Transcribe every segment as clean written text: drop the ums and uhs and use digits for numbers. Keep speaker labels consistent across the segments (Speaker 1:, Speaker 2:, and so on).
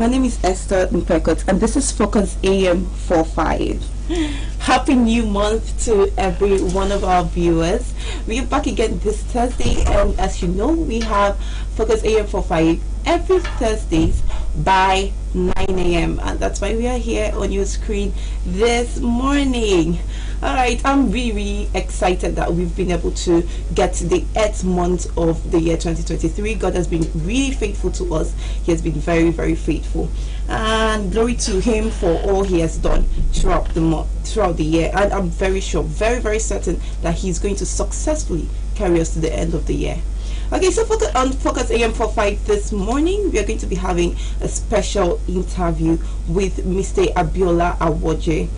Speaker 1: name is Esther Mpekot, and this is Focus AM 45. Happy new month to every one of our viewers. We are back again this Thursday, and as you know, we have Focus AM 45 every Thursdays by 9 a.m. and that's why we are here on your screen this morning. Alright, I'm really excited that we've been able to get to the 8th month of the year 2023. God has been really faithful to us. He has been very, very faithful. And glory to Him for all He has done throughout the year. And I'm very sure, very, very certain that He's going to successfully carry us to the end of the year. Okay, so on Focus AM 45 this morning, we are going to be having a special interview with Mr. Abiola Awoje.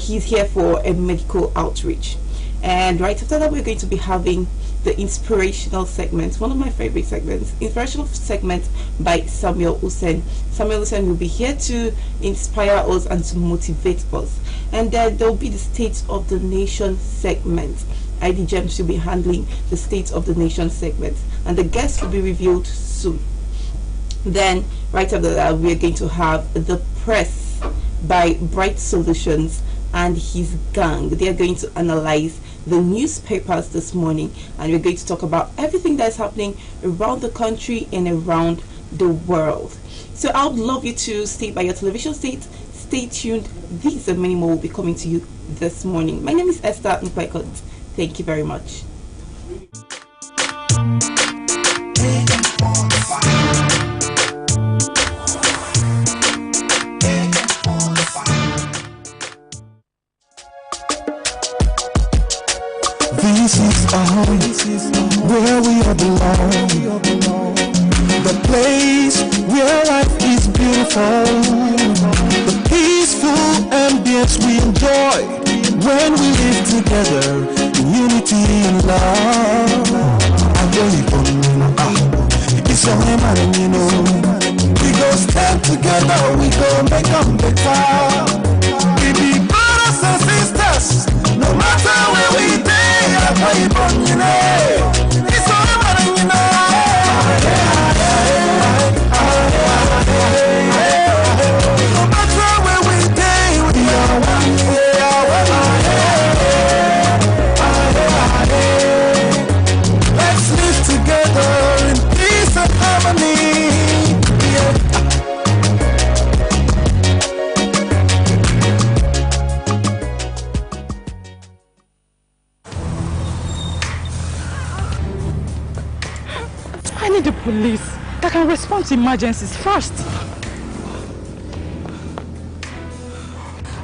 Speaker 1: He's here for a medical outreach. And right after that, we're going to be having the inspirational segment, one of my favorite segments, inspirational segment by Samuel Hussein. Samuel Hussein will be here to inspire us and to motivate us. And then there will be the State of the Nation segment. ID Gems will be handling the State of the Nation segment, and the guests will be revealed soon. Then, right after that, we are going to have the press by Bright Solutions and his gang. They are going to analyze the newspapers this morning, and we're going to talk about everything that's happening around the country and around the world. So I would love you to stay by your television set. Stay tuned. These and many more will be coming to you this morning. My name is Esther Mpekot. Thank you very much.
Speaker 2: This is home, where we all belong. The place where life is beautiful. The peaceful ambience we enjoy when we live together in unity and love. I'm really it's only man, you know. We go stand together, we go make them better. We be brothers and sisters, no matter where we be. You know, it's only man, you know. No matter where we be, we are one. Let's live together in peace and harmony.
Speaker 3: I need the police that can respond to emergencies first.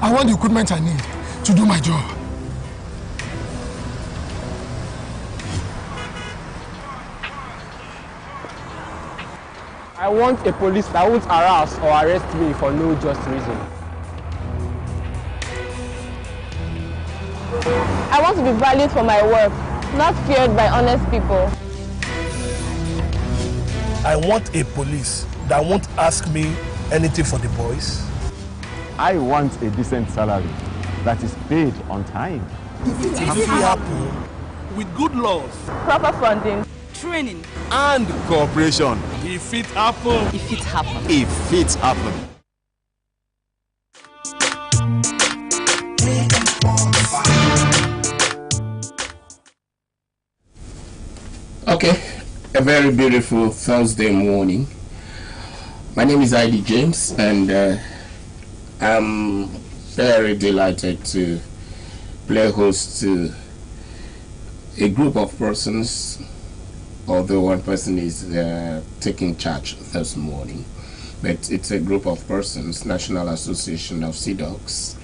Speaker 4: I want the equipment I need to do my job.
Speaker 5: I want a police that won't harass or arrest me for no just reason.
Speaker 6: I want to be valued for my work, not feared by honest people.
Speaker 7: I want a police that won't ask me anything for the boys.
Speaker 8: I want a decent salary that is paid on time.
Speaker 7: If it happens with good laws,
Speaker 6: proper funding,
Speaker 3: training,
Speaker 8: and cooperation.
Speaker 7: If it happens.
Speaker 3: If it happens.
Speaker 8: If it happens.
Speaker 9: Okay, a very beautiful Thursday morning. My name is ID James, and I'm very delighted to play host to a group of persons, although one person is taking charge this morning. But it's a group of persons, National Association of Sea Dogs.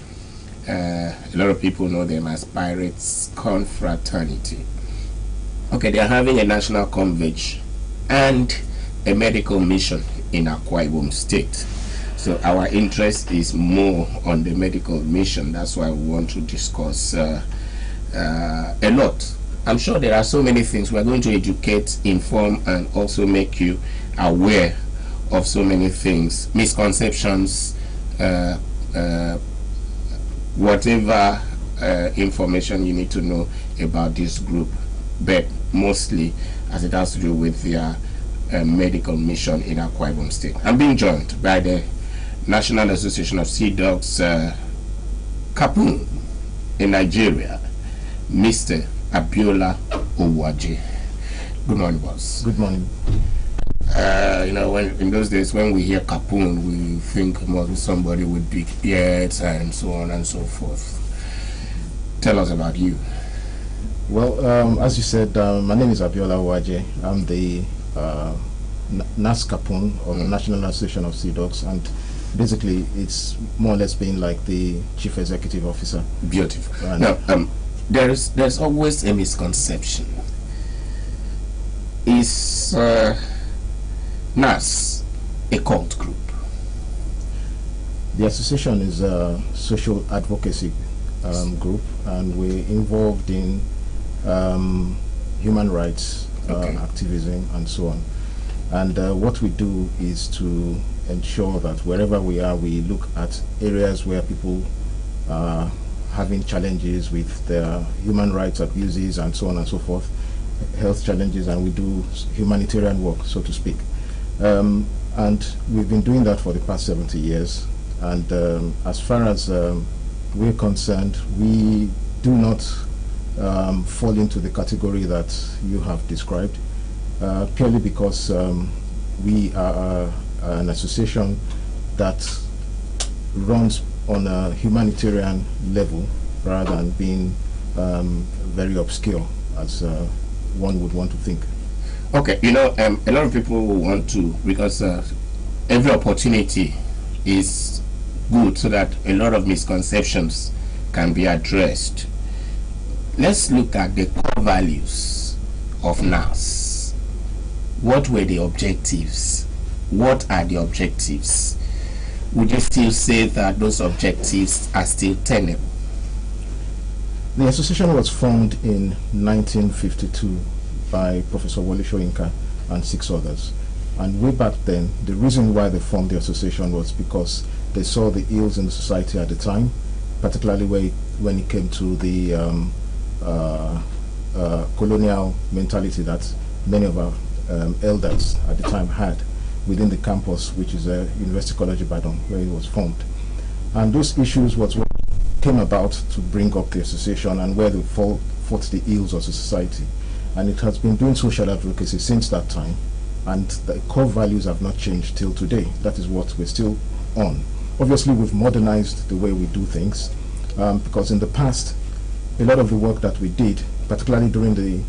Speaker 9: A lot of people know them as Pirates Confraternity. Okay, they are having a national convention and a medical mission in Akwa Ibom State. So our interest is more on the medical mission. That's why we want to discuss a lot. I'm sure there are so many things. We're going to educate, inform, and also make you aware of so many things, misconceptions, whatever information you need to know about this group, but mostly as it has to do with their medical mission in Akwa Ibom State. I'm being joined by the National Association of Sea Dogs Kapun in Nigeria, Mr. Abiola Owaje. Good morning, boss.
Speaker 10: Good morning.
Speaker 9: When in those days when we hear Kapun, we think about somebody with big beards and so on and so forth. Tell us about you.
Speaker 10: Well, as you said, my name is Abiola Owaje. I'm the NAS Kapun, or the National Association of Sea Dogs, and basically it's more or less being like the chief executive officer.
Speaker 9: Beautiful. Now, there's always a misconception. Is NAS a cult group?
Speaker 10: The association is a social advocacy group, and we're involved in human rights activism and so on. And what we do is to ensure that wherever we are, we look at areas where people are having challenges with their human rights abuses and so on and so forth, health challenges, and we do humanitarian work, so to speak. And we've been doing that for the past 70 years. And as far as we're concerned, we do not fall into the category that you have described, purely because we are an association that runs on a humanitarian level rather than being very obscure as one would want to think.
Speaker 9: Okay, a lot of people want to, because every opportunity is good so that a lot of misconceptions can be addressed. Let's look at the core values of NAS. What were the objectives? What are the objectives? Would you still say that those objectives are still tenable?
Speaker 10: The association was formed in 1952 by Professor Wole Soyinka and 6 others. And way back then, the reason why they formed the association was because they saw the ills in the society at the time, particularly when it came to the colonial mentality that many of our elders at the time had within the campus, which is University College Ibadan, where it was formed. And those issues was what came about to bring up the association and where they fought the ills of the society. And it has been doing social advocacy since that time, and the core values have not changed till today. That is what we're still on. Obviously, we've modernized the way we do things, because in the past, a lot of the work that we did, particularly during the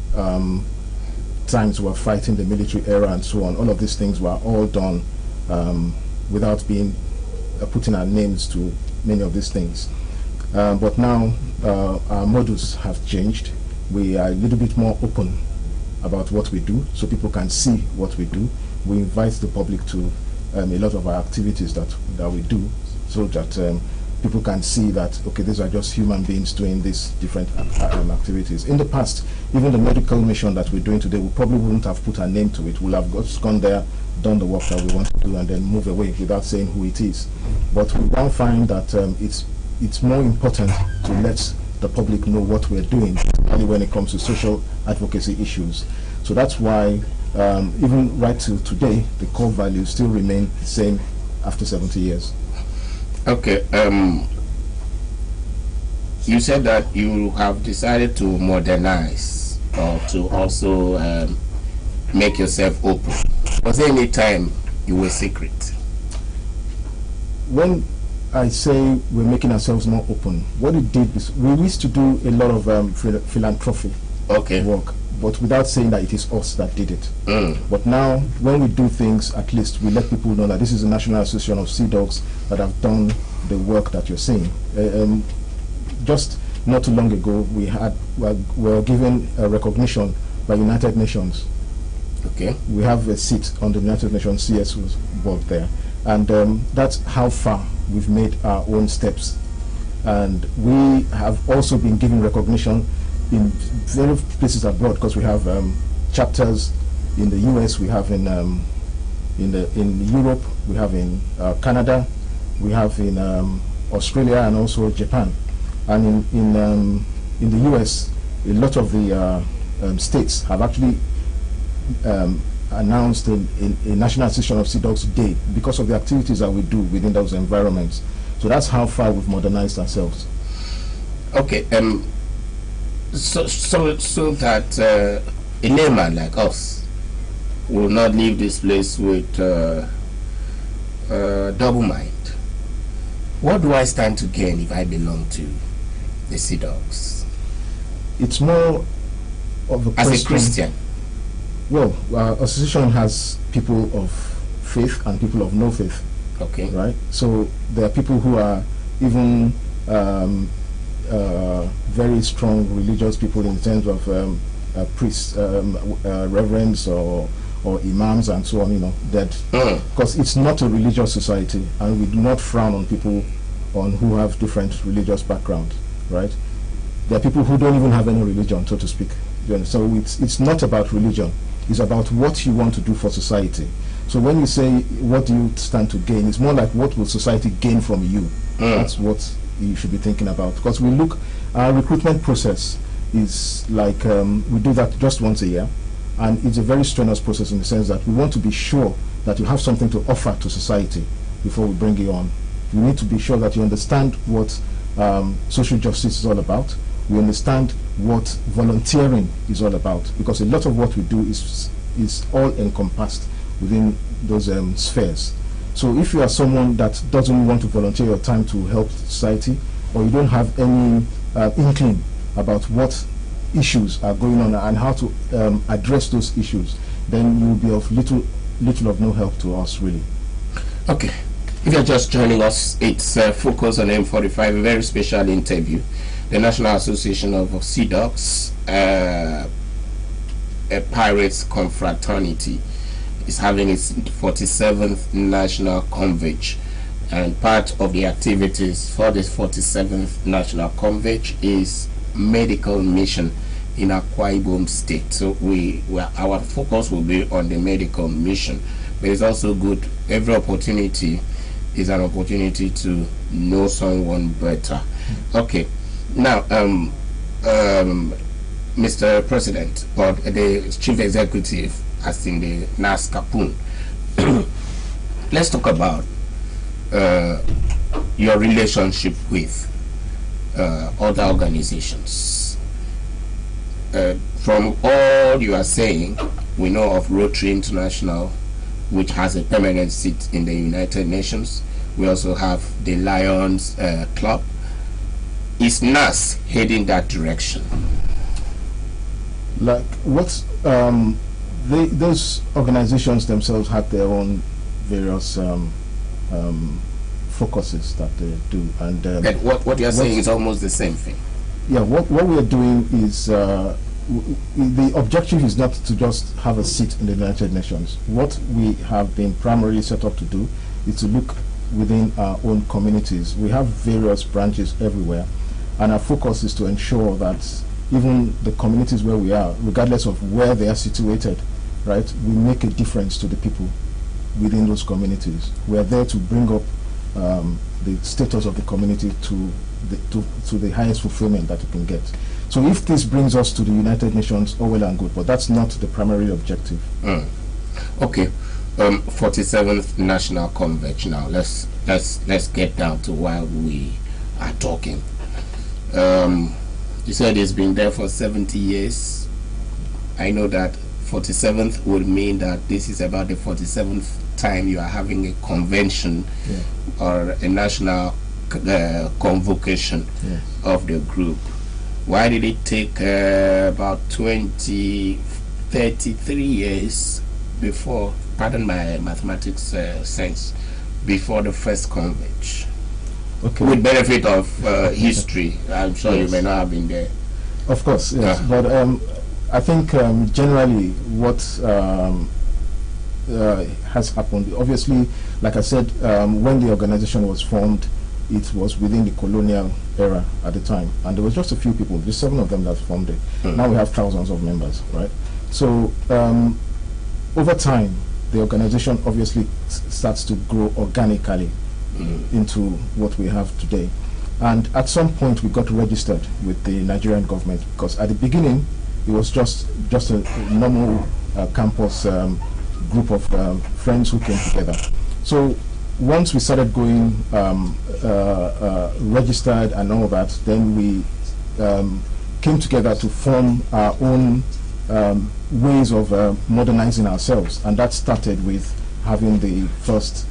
Speaker 10: times we were fighting the military era and so on, all of these things were all done without being putting our names to many of these things. But now our models have changed. We are a little bit more open about what we do, so people can see what we do. We invite the public to a lot of our activities that we do, so that people can see that, okay, these are just human beings doing these different activities. In the past, even the medical mission that we're doing today, we probably wouldn't have put our name to it. We'll have just gone there, done the work that we want to do, and then move away without saying who it is. But we now find that it's more important to let the public know what we're doing, particularly when it comes to social advocacy issues. So that's why even right till today, the core values still remain the same after 70 years.
Speaker 9: Okay, you said that you have decided to modernize or to also make yourself open. Was there any time you were secret?
Speaker 10: When I say we're making ourselves more open, what it did is we used to do a lot of philanthropy work, but without saying that it is us that did it. But now, when we do things, at least we let people know that this is the National Association of Sea Dogs that have done the work that you're seeing. Just not too long ago, we were given a recognition by United Nations.
Speaker 9: Okay.
Speaker 10: We have a seat on the United Nations CS board there, and that's how far we've made our own steps. And we have also been given recognition in various places abroad, because we have chapters in the US, we have in Europe, we have in Canada, we have in Australia, and also Japan. And in the US, a lot of the states have actually announced a National Association of Sea Dogs Day because of the activities that we do within those environments. So that's how far we've modernized ourselves.
Speaker 9: Okay. So that a layman like us will not leave this place with double mind. What do I stand to gain if I belong to the Sea Dogs?
Speaker 10: It's more of a question.
Speaker 9: As a Christian.
Speaker 10: Well, our association has people of faith and people of no faith.
Speaker 9: Okay.
Speaker 10: Right? So there are people who are even very strong religious people in terms of priests, reverends, or imams and so on, you know, that because it's not a religious society, and we do not frown on people who have different religious backgrounds, right? There are people who don't even have any religion, so to speak. So it's not about religion. It's about what you want to do for society. So when you say, what do you stand to gain, it's more like, what will society gain from you? That's what you should be thinking about. Because we look, our recruitment process is like, we do that just once a year. And it's a very strenuous process in the sense that we want to be sure that you have something to offer to society before we bring you on. We need to be sure that you understand what social justice is all about. We understand what volunteering is all about, because a lot of what we do is all encompassed within those spheres. So if you are someone that doesn't want to volunteer your time to help society, or you don't have any inkling about what issues are going on and how to address those issues, then you will be of little of no help to us, really.
Speaker 9: Okay. If you're just joining us, it's Focus on M45, a very special interview. The National Association of Sea Dogs, a pirates confraternity, is having its 47th National Convege. And part of the activities for this 47th National Convege is medical mission in Akwa Ibom State. So our focus will be on the medical mission, but it's also good. Every opportunity is an opportunity to know someone better. Okay, now Mr. President, or the Chief Executive, as in the NAS Kapun, let's talk about your relationship with other organizations. From all you are saying, we know of Rotary International, which has a permanent seat in the United Nations. We also have the Lions Club. Is NAS heading that direction?
Speaker 10: Like what those organizations themselves have their own various focuses that they do, and
Speaker 9: what you are saying is almost the same thing.
Speaker 10: Yeah, what we are doing is the objective is not to just have a seat in the United Nations. What we have been primarily set up to do is to look within our own communities. We have various branches everywhere, and our focus is to ensure that even the communities where we are, regardless of where they are situated, right, we make a difference to the people within those communities. We are there to bring up the status of the community to the highest fulfillment that you can get. So if this brings us to the United Nations, all well and good, but that's not the primary objective.
Speaker 9: Okay, 47th National Convention. Now let's get down to why we are talking. You said it's been there for 70 years. I know that 47th would mean that this is about the 47th time you are having a convention or a national convocation of the group. Why did it take about 33 years before, pardon my mathematics sense, before the first convention?
Speaker 10: Okay.
Speaker 9: With benefit of history, I'm sure you may not have been there.
Speaker 10: Of course, yes. But I think generally what has happened, obviously, like I said, when the organization was formed, it was within the colonial era at the time, and there was just a few people, just 7 of them that formed it. Now we have thousands of members, right? So over time, the organization obviously starts to grow organically into what we have today. And at some point we got registered with the Nigerian government, because at the beginning it was just a normal campus group of friends who came together. So once we started going registered and all that, then we came together to form our own ways of modernizing ourselves, and that started with having the first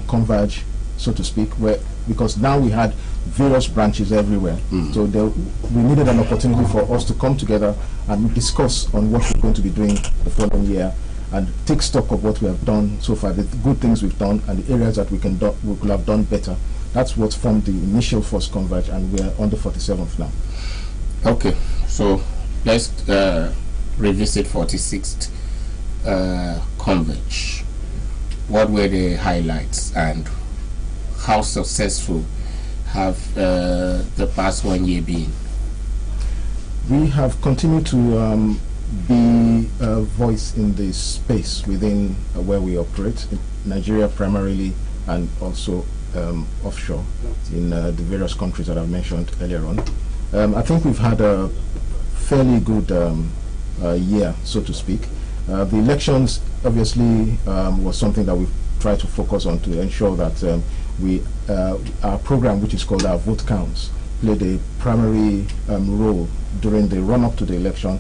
Speaker 10: Converge, so to speak, because now we had various branches everywhere. So we needed an opportunity for us to come together and discuss on what we're going to be doing the following year, and take stock of what we have done so far, the good things we've done, and the areas that we could have done better. That's what formed the initial first Converge, and we're on the 47th now.
Speaker 9: Okay, so let's revisit 46th Converge. What were the highlights, and how successful have the past 1 year been?
Speaker 10: We have continued to be a voice in the space within where we operate, in Nigeria primarily, and also offshore in the various countries that I've mentioned earlier on. I think we've had a fairly good year, so to speak. The elections obviously was something that we've tried to focus on to ensure that our program, which is called our Vote Counts, played a primary role during the run-up to the election,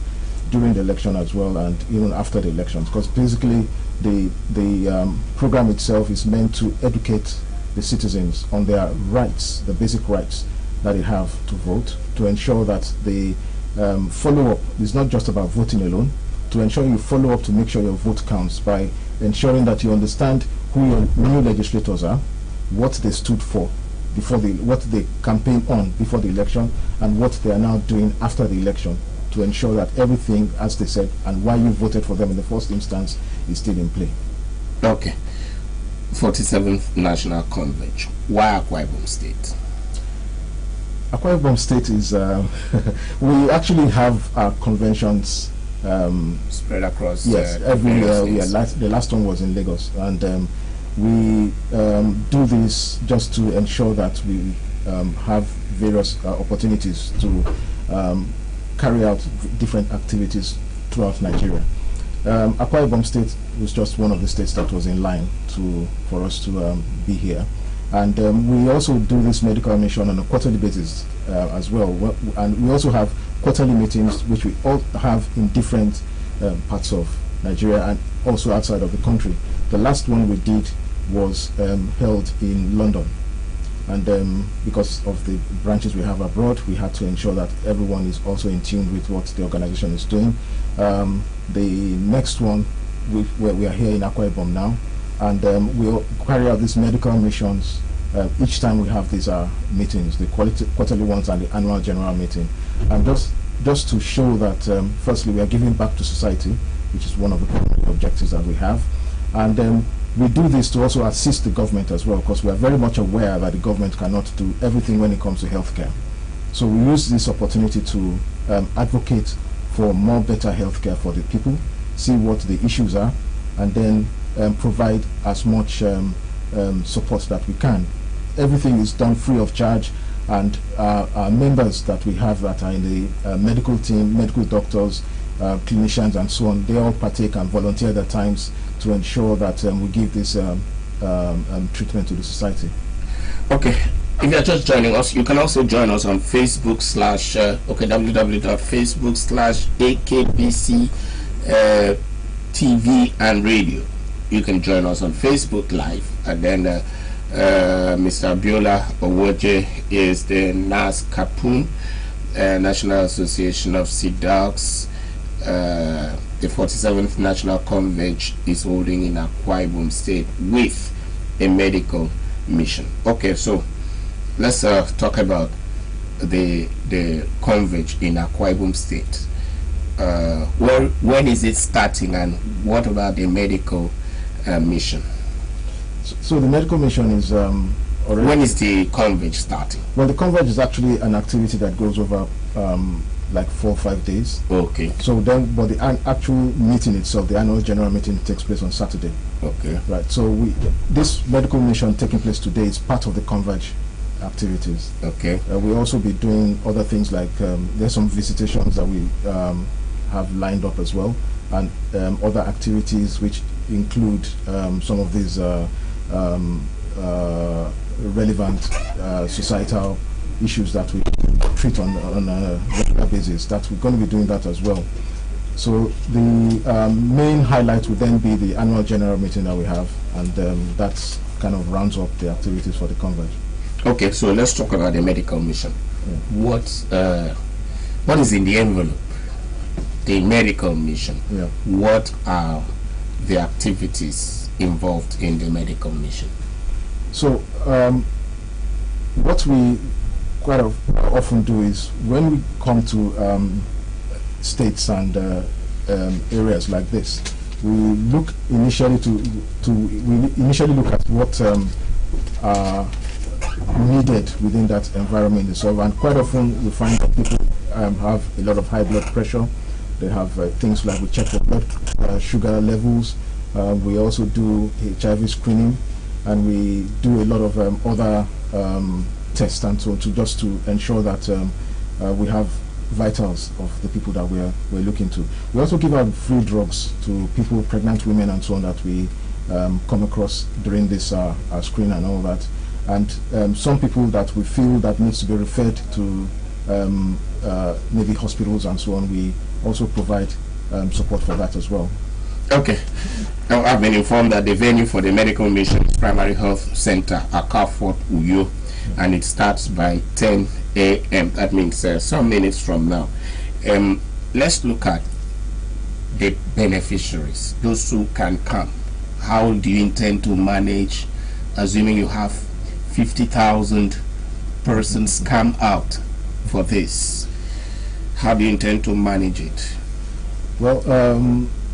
Speaker 10: during the election as well, and even after the elections, because basically the program itself is meant to educate the citizens on their rights, the basic rights that they have to vote, to ensure that the follow-up is not just about voting alone, to ensure you follow up to make sure your vote counts by ensuring that you understand who your new legislators are, what they stood for before what they campaigned on before the election, and what they are now doing after the election, to ensure that everything, as they said, and why you voted for them in the first instance, is still in play.
Speaker 9: Okay. 47th National Convention. Why Akwa Ibom State?
Speaker 10: Akwa Ibom State is, we actually have our conventions
Speaker 9: spread across.
Speaker 10: Yes, every year. The last one was in Lagos, and we do this just to ensure that we have various opportunities to carry out different activities throughout Nigeria. Akwa Ibom State was just one of the states that was in line for us to be here, and we also do this medical mission on a quarterly basis as well, and we also have quarterly meetings which we all have in different parts of Nigeria and also outside of the country. The last one we did was held in London, and because of the branches we have abroad, we had to ensure that everyone is also in tune with what the organization is doing. The next one, where we are here in Akwa Ibom now, and we'll carry out these medical missions each time we have these meetings, the quarterly ones and the annual general meeting, and just to show that firstly we are giving back to society, which is one of the primary objectives that we have, and we do this to also assist the government as well, because we are very much aware that the government cannot do everything when it comes to healthcare. So we use this opportunity to advocate for better healthcare for the people, see what the issues are, and then provide as much support that we can. Everything is done free of charge, and our members that we have that are in the medical team, medical doctors, clinicians and so on, they all partake and volunteer their times to ensure that we give this treatment to the society.
Speaker 9: Okay, if you're just joining us, you can also join us on Facebook www.facebook.com/AKBC TV and radio. You can join us on Facebook Live, and then Mr. Abiola Owoje is the NAS Kapun, National Association of Sea Dogs. The 47th National Convention is holding in Akwa Ibom State with a medical mission. Okay, so let's talk about the convention in Akwa Ibom State. When is it starting, and what about the medical mission?
Speaker 10: So the medical mission is already...
Speaker 9: When is the convention starting?
Speaker 10: Well, the convention is actually an activity that goes over like 4 or 5 days.
Speaker 9: Okay.
Speaker 10: So then, but the actual meeting itself, the annual general meeting, takes place on Saturday.
Speaker 9: Okay.
Speaker 10: Right. So this medical mission taking place today is part of the Converge activities.
Speaker 9: Okay.
Speaker 10: We'll also be doing other things like there's some visitations that we have lined up as well, and other activities which include some of these relevant societal issues that we treat on a regular basis. That we're going to be doing that as well. So the main highlight would then be the annual general meeting that we have, and that kind of rounds up the activities for the converge. Okay,
Speaker 9: so let's talk about the medical mission. Yeah. What is in the envelope? The medical mission.
Speaker 10: Yeah.
Speaker 9: What are the activities involved in the medical mission?
Speaker 10: So what we quite often do is when we come to states and areas like this, we look initially initially look at what are needed within that environment itself, and quite often we find that people have a lot of high blood pressure. They have things like we check the blood sugar levels. We also do HIV screening, and we do a lot of other tests and so just to ensure that we have vitals of the people that we're looking to. We also give out free drugs to people, pregnant women and so on, that we come across during this screen and all that. And some people that we feel that needs to be referred to maybe hospitals and so on, we also provide support for that as well.
Speaker 9: Okay. Now, I've been informed that the venue for the medical mission is Primary Health Center, Akafort, Uyo, and it starts by 10 a.m. That means some minutes from now. Let's look at the beneficiaries, those who can come. How do you intend to manage, assuming you have 50,000 persons come out for this? How do you intend to manage it?
Speaker 10: Well,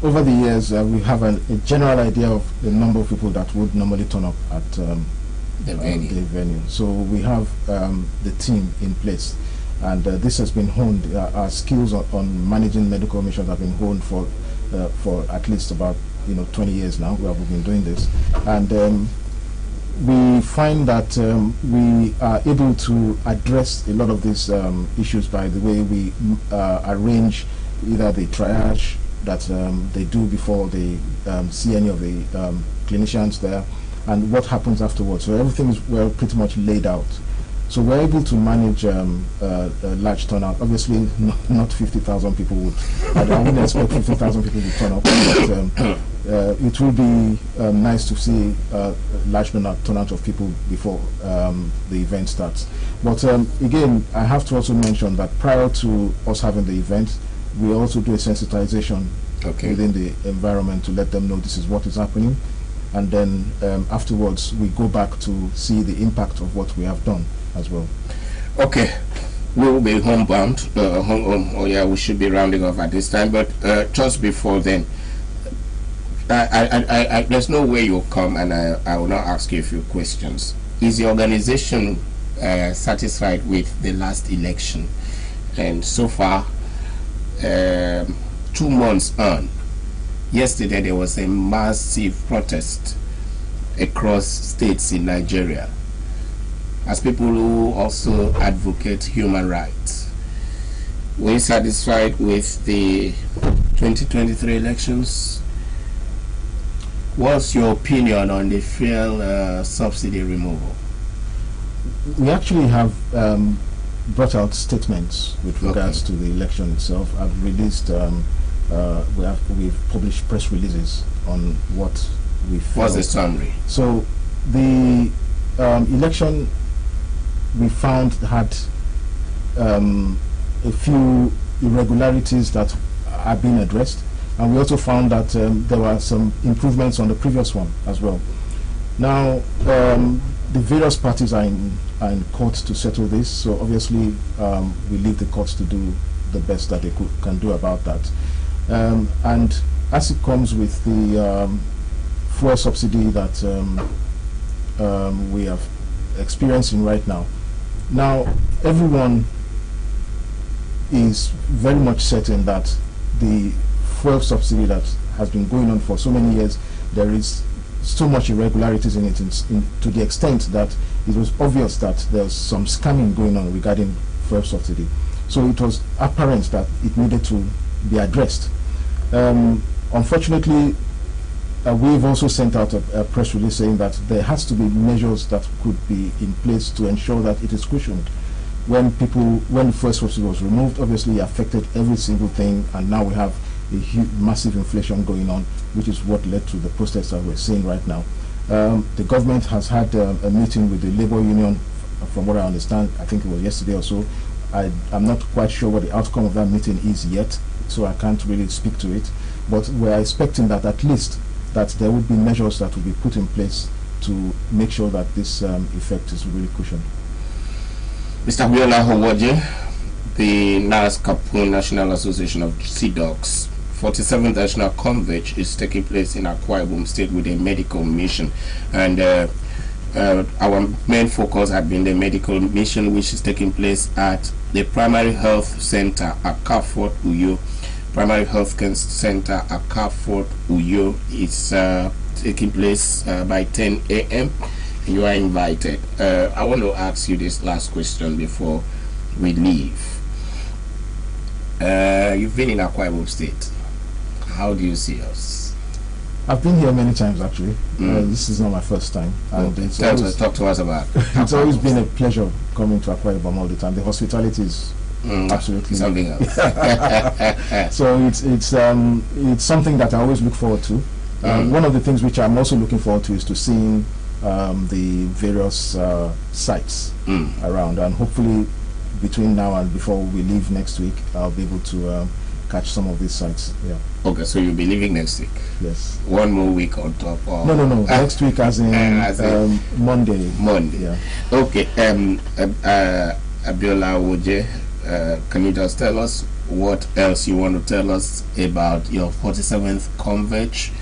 Speaker 10: over the years, we have a general idea of the number of people that would normally turn up at the venue. So we have the team in place, and this has been honed. Our skills on managing medical missions have been honed for at least about 20 years now. We have been doing this, and we find that we are able to address a lot of these issues by the way we arrange either the triage that they do before they see any of the clinicians there, and what happens afterwards. So everything is pretty much laid out. So we're able to manage a large turnout. Obviously, not 50,000 people would. I wouldn't expect 50,000 people to turn up. But it will be nice to see a large turnout of people before the event starts. But again, I have to also mention that prior to us having the event, we also do a sensitization within the environment to let them know this is what is happening, and then afterwards we go back to see the impact of what we have done as well. Okay,
Speaker 9: we will be homebound. We should be rounding off at this time, but just before then, there's no way you'll come and I will not ask you a few questions. Is the organization satisfied with the last election? And so far, 2 months on, yesterday there was a massive protest across states in Nigeria as people who also advocate human rights. Were you satisfied with the 2023 elections? What's your opinion on the fuel subsidy removal?
Speaker 10: We actually have brought out statements with regards to the election itself. I've released, we've published press releases on what we felt.
Speaker 9: What's the summary?
Speaker 10: So the election we found had a few irregularities that are being addressed, and we also found that there were some improvements on the previous one as well. Now, the various parties are in court to settle this, so obviously we leave the courts to do the best that they can do about that. And as it comes with the fuel subsidy that we are experiencing right now, everyone is very much certain that the fuel subsidy that has been going on for so many years, there is so much irregularities in it, to the extent that it was obvious that there's some scamming going on regarding fuel subsidy. So it was apparent that it needed to be addressed. Unfortunately, we've also sent out a press release saying that there has to be measures that could be in place to ensure that it is cushioned. When the first subsidy was removed, obviously it affected every single thing, and now we have a huge, massive inflation going on, which is what led to the protests that we're seeing right now. The government has had a meeting with the labor union, from what I understand. I think it was yesterday or so. I'm not quite sure what the outcome of that meeting is yet, so I can't really speak to it. But we're expecting that at least that there would be measures that will be put in place to make sure that this effect is really cushioned.
Speaker 9: Mr. Abiola Owoje, the NAS Kapun National Association of Sea Dogs 47th National Convention is taking place in Akwa Ibom State with a medical mission, and our main focus had been the medical mission, which is taking place at the Primary Health Center at Carrefour Uyo. Primary Health Center at Carrefour Uyo is taking place by 10 a.m. You are invited. I want to ask you this last question before we leave. You've been in Akwa Ibom State. How do you see us?
Speaker 10: I've been here many times actually. This is not my first time. And
Speaker 9: talk to us about
Speaker 10: it's always been a pleasure coming to Akwa Ibom all the time. The hospitality is absolutely
Speaker 9: something else.
Speaker 10: So it's something that I always look forward to. One of the things which I'm also looking forward to is to seeing the various sites around, and hopefully between now and before we leave next week, I'll be able to catch some of these sites. Yeah.
Speaker 9: Okay, so you'll be leaving next week.
Speaker 10: Yes.
Speaker 9: One more week on top of...
Speaker 10: No. Next week as in Monday.
Speaker 9: Monday.
Speaker 10: Yeah.
Speaker 9: Okay. Abiola Owoje, can you just tell us what else you want to tell us about your 47th Converge?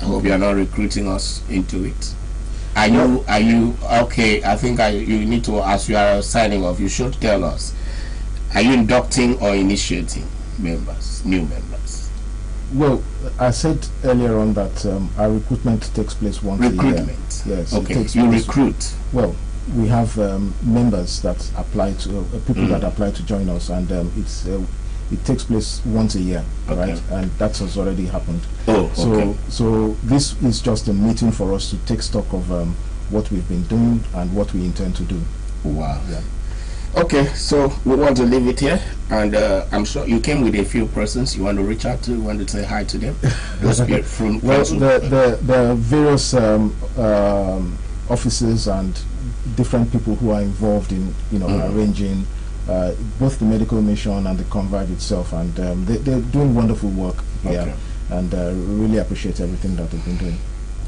Speaker 9: I hope you are not recruiting us into it. Are you okay? I think you need to, as you are signing off, you should tell us. Are you inducting or initiating members, new members?
Speaker 10: Well, I said earlier on that our recruitment takes place once a year.
Speaker 9: Recruitment?
Speaker 10: Yes.
Speaker 9: Okay, you recruit?
Speaker 10: Well, we have members that apply to, people that apply to join us, and it takes place once a year, right? And that has already happened. So this is just a meeting for us to take stock of what we've been doing and what we intend to do.
Speaker 9: Wow.
Speaker 10: Yeah.
Speaker 9: Okay, so we want to leave it here, and I'm sure you came with a few persons you want to reach out to, you want to say hi to them. Those from
Speaker 10: well, the various offices and different people who are involved in arranging both the medical mission and the Converge itself, and they're doing wonderful work here, and really appreciate everything that they've been doing.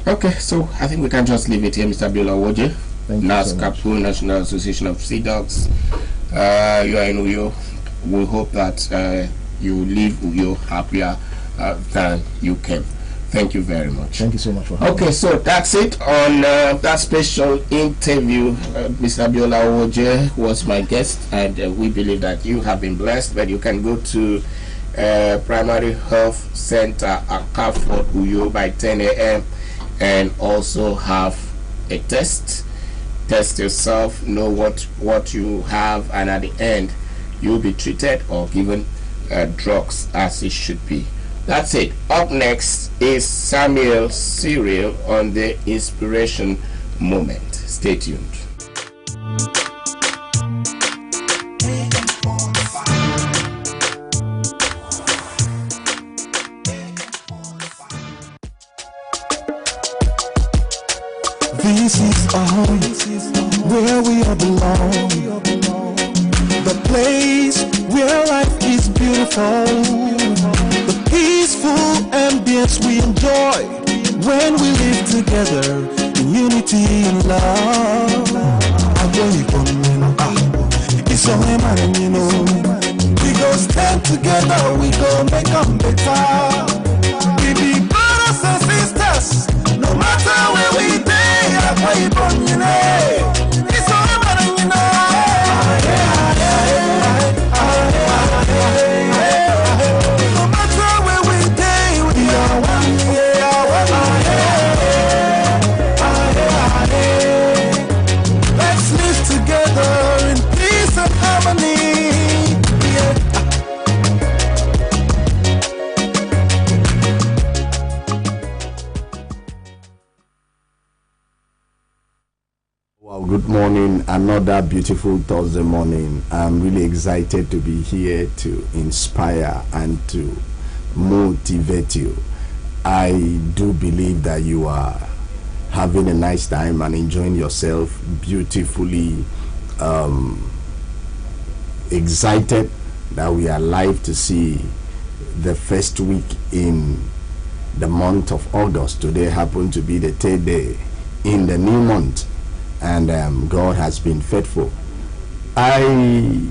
Speaker 9: Okay, so I think we can just leave it here, Mr. Abiola Owoje. NAS Kapun National Association of Sea Dogs. You are in Uyo. We hope that you leave Uyo happier than you came. Thank you very much.
Speaker 10: Thank you so much for having me.
Speaker 9: Okay, so that's it on that special interview. Mr. Abiola Owoje was my guest, and we believe that you have been blessed. But you can go to Primary Health Center at Carrefour Uyo by 10 a.m. and also have a test yourself, know what you have, and at the end you'll be treated or given drugs as it should be. That's it. Up next is Samuel Cyril on the Inspiration Moment. Stay tuned.
Speaker 2: This is home, where we all belong. The place where life is beautiful. The peaceful ambience we enjoy when we live together in unity and love. It's all in you know. We go stand together, we go make them better. We be brothers and sisters, no matter where we be. It's all about you no matter where we day, we are one. Let's live together in peace and harmony.
Speaker 11: morning, another beautiful Thursday morning. I'm really excited to be here to inspire and to motivate you. I do believe that you are having a nice time and enjoying yourself beautifully. Excited that we are live to see the first week in the month of August. Today happened to be the 3rd day in the new month, and God has been faithful. I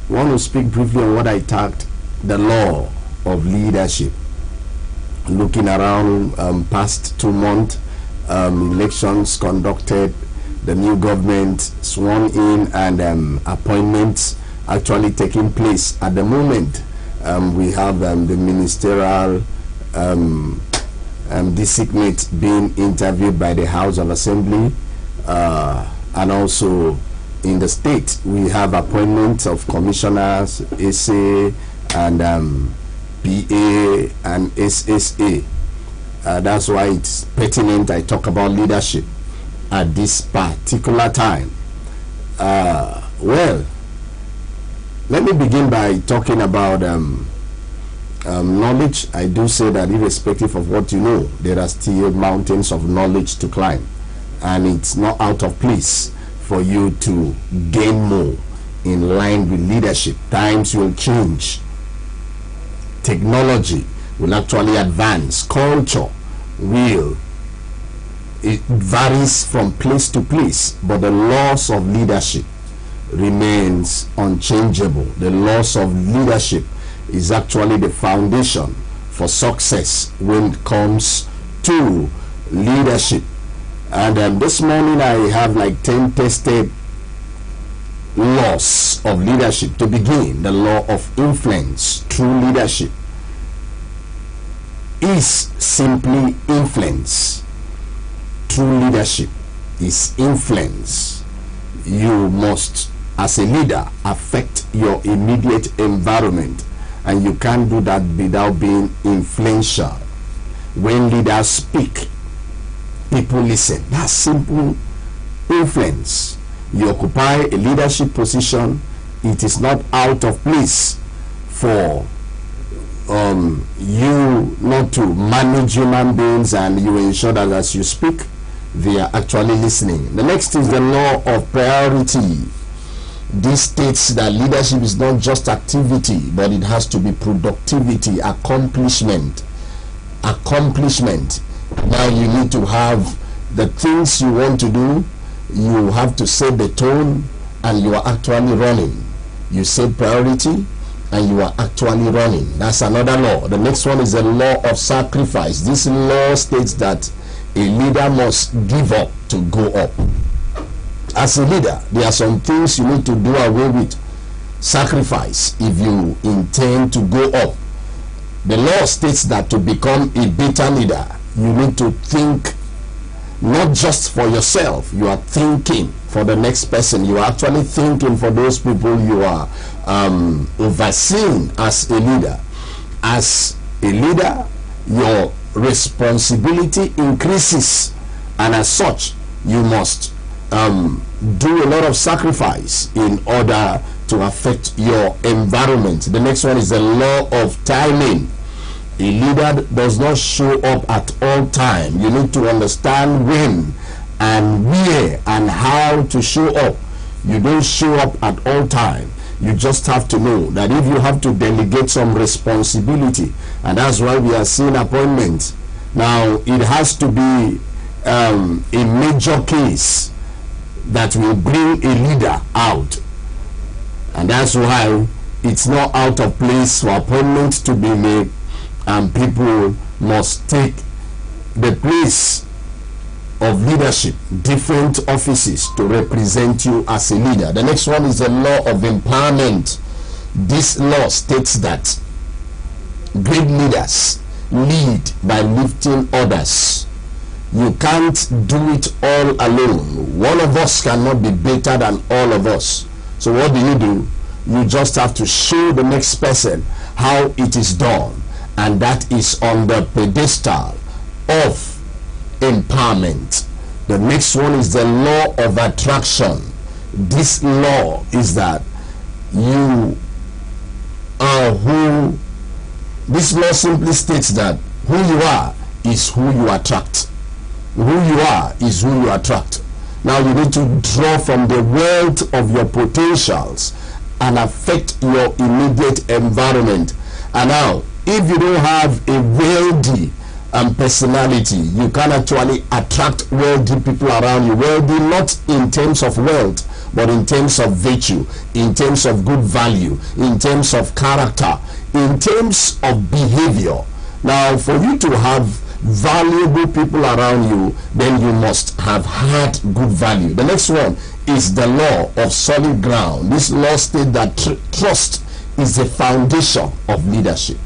Speaker 11: want to speak briefly on what I tagged the law of leadership. Looking around past 2 months, elections conducted, the new government sworn in, and appointments actually taking place at the moment. We have the ministerial designate being interviewed by the House of Assembly, and also in the state we have appointments of commissioners, SA and PA and SSA. That's why it's pertinent I talk about leadership at this particular time. Well, let me begin by talking about knowledge. I do say that irrespective of what you know, there are still mountains of knowledge to climb, and it's not out of place for you to gain more in line with leadership. Times will change, technology will actually advance, culture will, it varies from place to place, but the laws of leadership remains unchangeable. The laws of leadership is actually the foundation for success when it comes to leadership. And this morning I have like 10 tested laws of leadership. To begin, the law of influence. True leadership is simply influence. True leadership is influence. You must, as a leader, affect your immediate environment, and you can't do that without being influential. When leaders speak, people listen. That's simple influence. You occupy a leadership position, it is not out of place for you not to manage human beings, and you ensure that as you speak, they are actually listening. The next is the law of priority. This states that leadership is not just activity, but it has to be productivity, accomplishment. Now you need to have the things you want to do, you have to set the tone, and you are actually running. You set priority and you are actually running. That's another law. The next one is the law of sacrifice. This law states that a leader must give up to go up. As a leader, there are some things you need to do away with. Sacrifice if you intend to go up. The law states that to become a better leader, you need to think not just for yourself. You are thinking for the next person. You are actually thinking for those people you are overseeing as a leader. As a leader, your responsibility increases, and as such, you must do a lot of sacrifice in order to affect your environment. The next one is the law of timing. A leader does not show up at all time. You need to understand when and where and how to show up. You don't show up at all time. You just have to know that if you have to delegate some responsibility, and that's why we are seeing appointments. Now, it has to be a major case that will bring a leader out, and that's why it's not out of place for appointments to be made, and people must take the place of leadership, different offices to represent you as a leader. The next one is the law of empowerment. This law states that great leaders lead by lifting others. You can't do it all alone. One of us cannot be better than all of us. So what do? You just have to show the next person how it is done, and that is on the pedestal of empowerment. The next one is the law of attraction. this law is that you are who. This law simply states that who you are is who you attract. Who you are is who you attract. Now you need to draw from the wealth of your potentials and affect your immediate environment. And now, if you don't have a wealthy personality, you can actually attract wealthy people around you. Wealthy not in terms of wealth, but in terms of virtue, in terms of good value, in terms of character, in terms of behavior. Now, for you to have valuable people around you, then you must have had good value. The next one is the law of solid ground. This law states that trust is the foundation of leadership.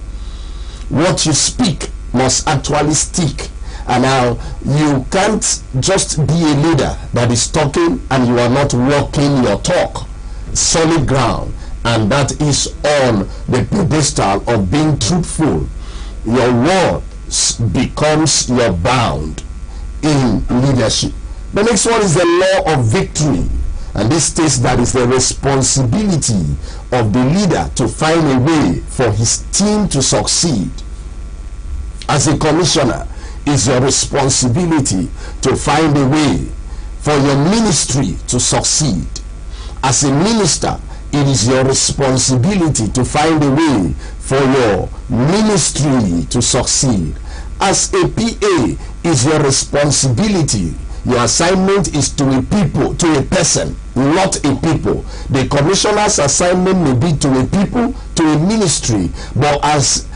Speaker 11: What you speak must actually stick. And now you can't just be a leader that is talking and you are not walking your talk. Solid ground, and that is on the pedestal of being truthful. Your word becomes your bound in leadership. The next one is the law of victory, and this states that it's the responsibility of the leader to find a way for his team to succeed. As a commissioner, it's your responsibility to find a way for your ministry to succeed. As a minister, it is your responsibility to find a way for your ministry to succeed. As a PA, is your responsibility. Your assignment is to a people, to a person, not a people. The commissioner's assignment may be to a people, to a ministry, but as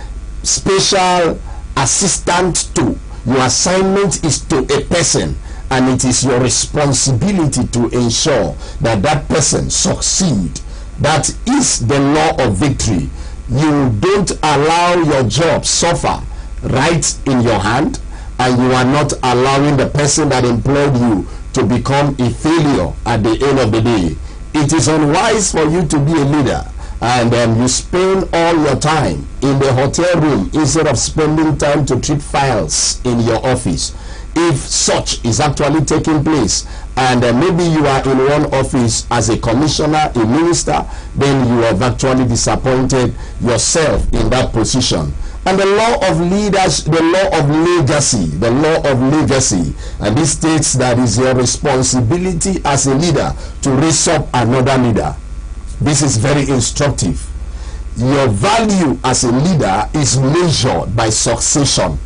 Speaker 11: special assistant to, your assignment is to a person, and it is your responsibility to ensure that that person succeed. That is the law of victory. You don't allow your job suffer right in your hand, and you are not allowing the person that employed you to become a failure at the end of the day. It is unwise for you to be a leader and you spend all your time in the hotel room instead of spending time to treat files in your office. If such is actually taking place, and maybe you are in one office as a commissioner, a minister, then you have actually disappointed yourself in that position. And the law of leaders, the law of legacy, and this states that it's your responsibility as a leader to raise up another leader. This is very instructive. Your value as a leader is measured by succession.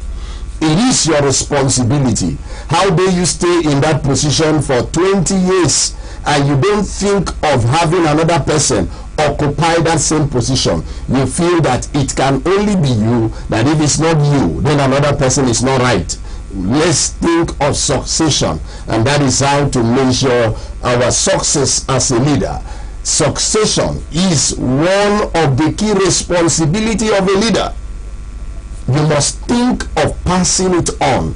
Speaker 11: It is your responsibility. How dare you stay in that position for 20 years and you don't think of having another person occupy that same position? You feel that it can only be you, that if it's not you, then another person is not right. Let's think of succession, and that is how to measure our success as a leader. Succession is one of the key responsibility of a leader. You must think of passing it on.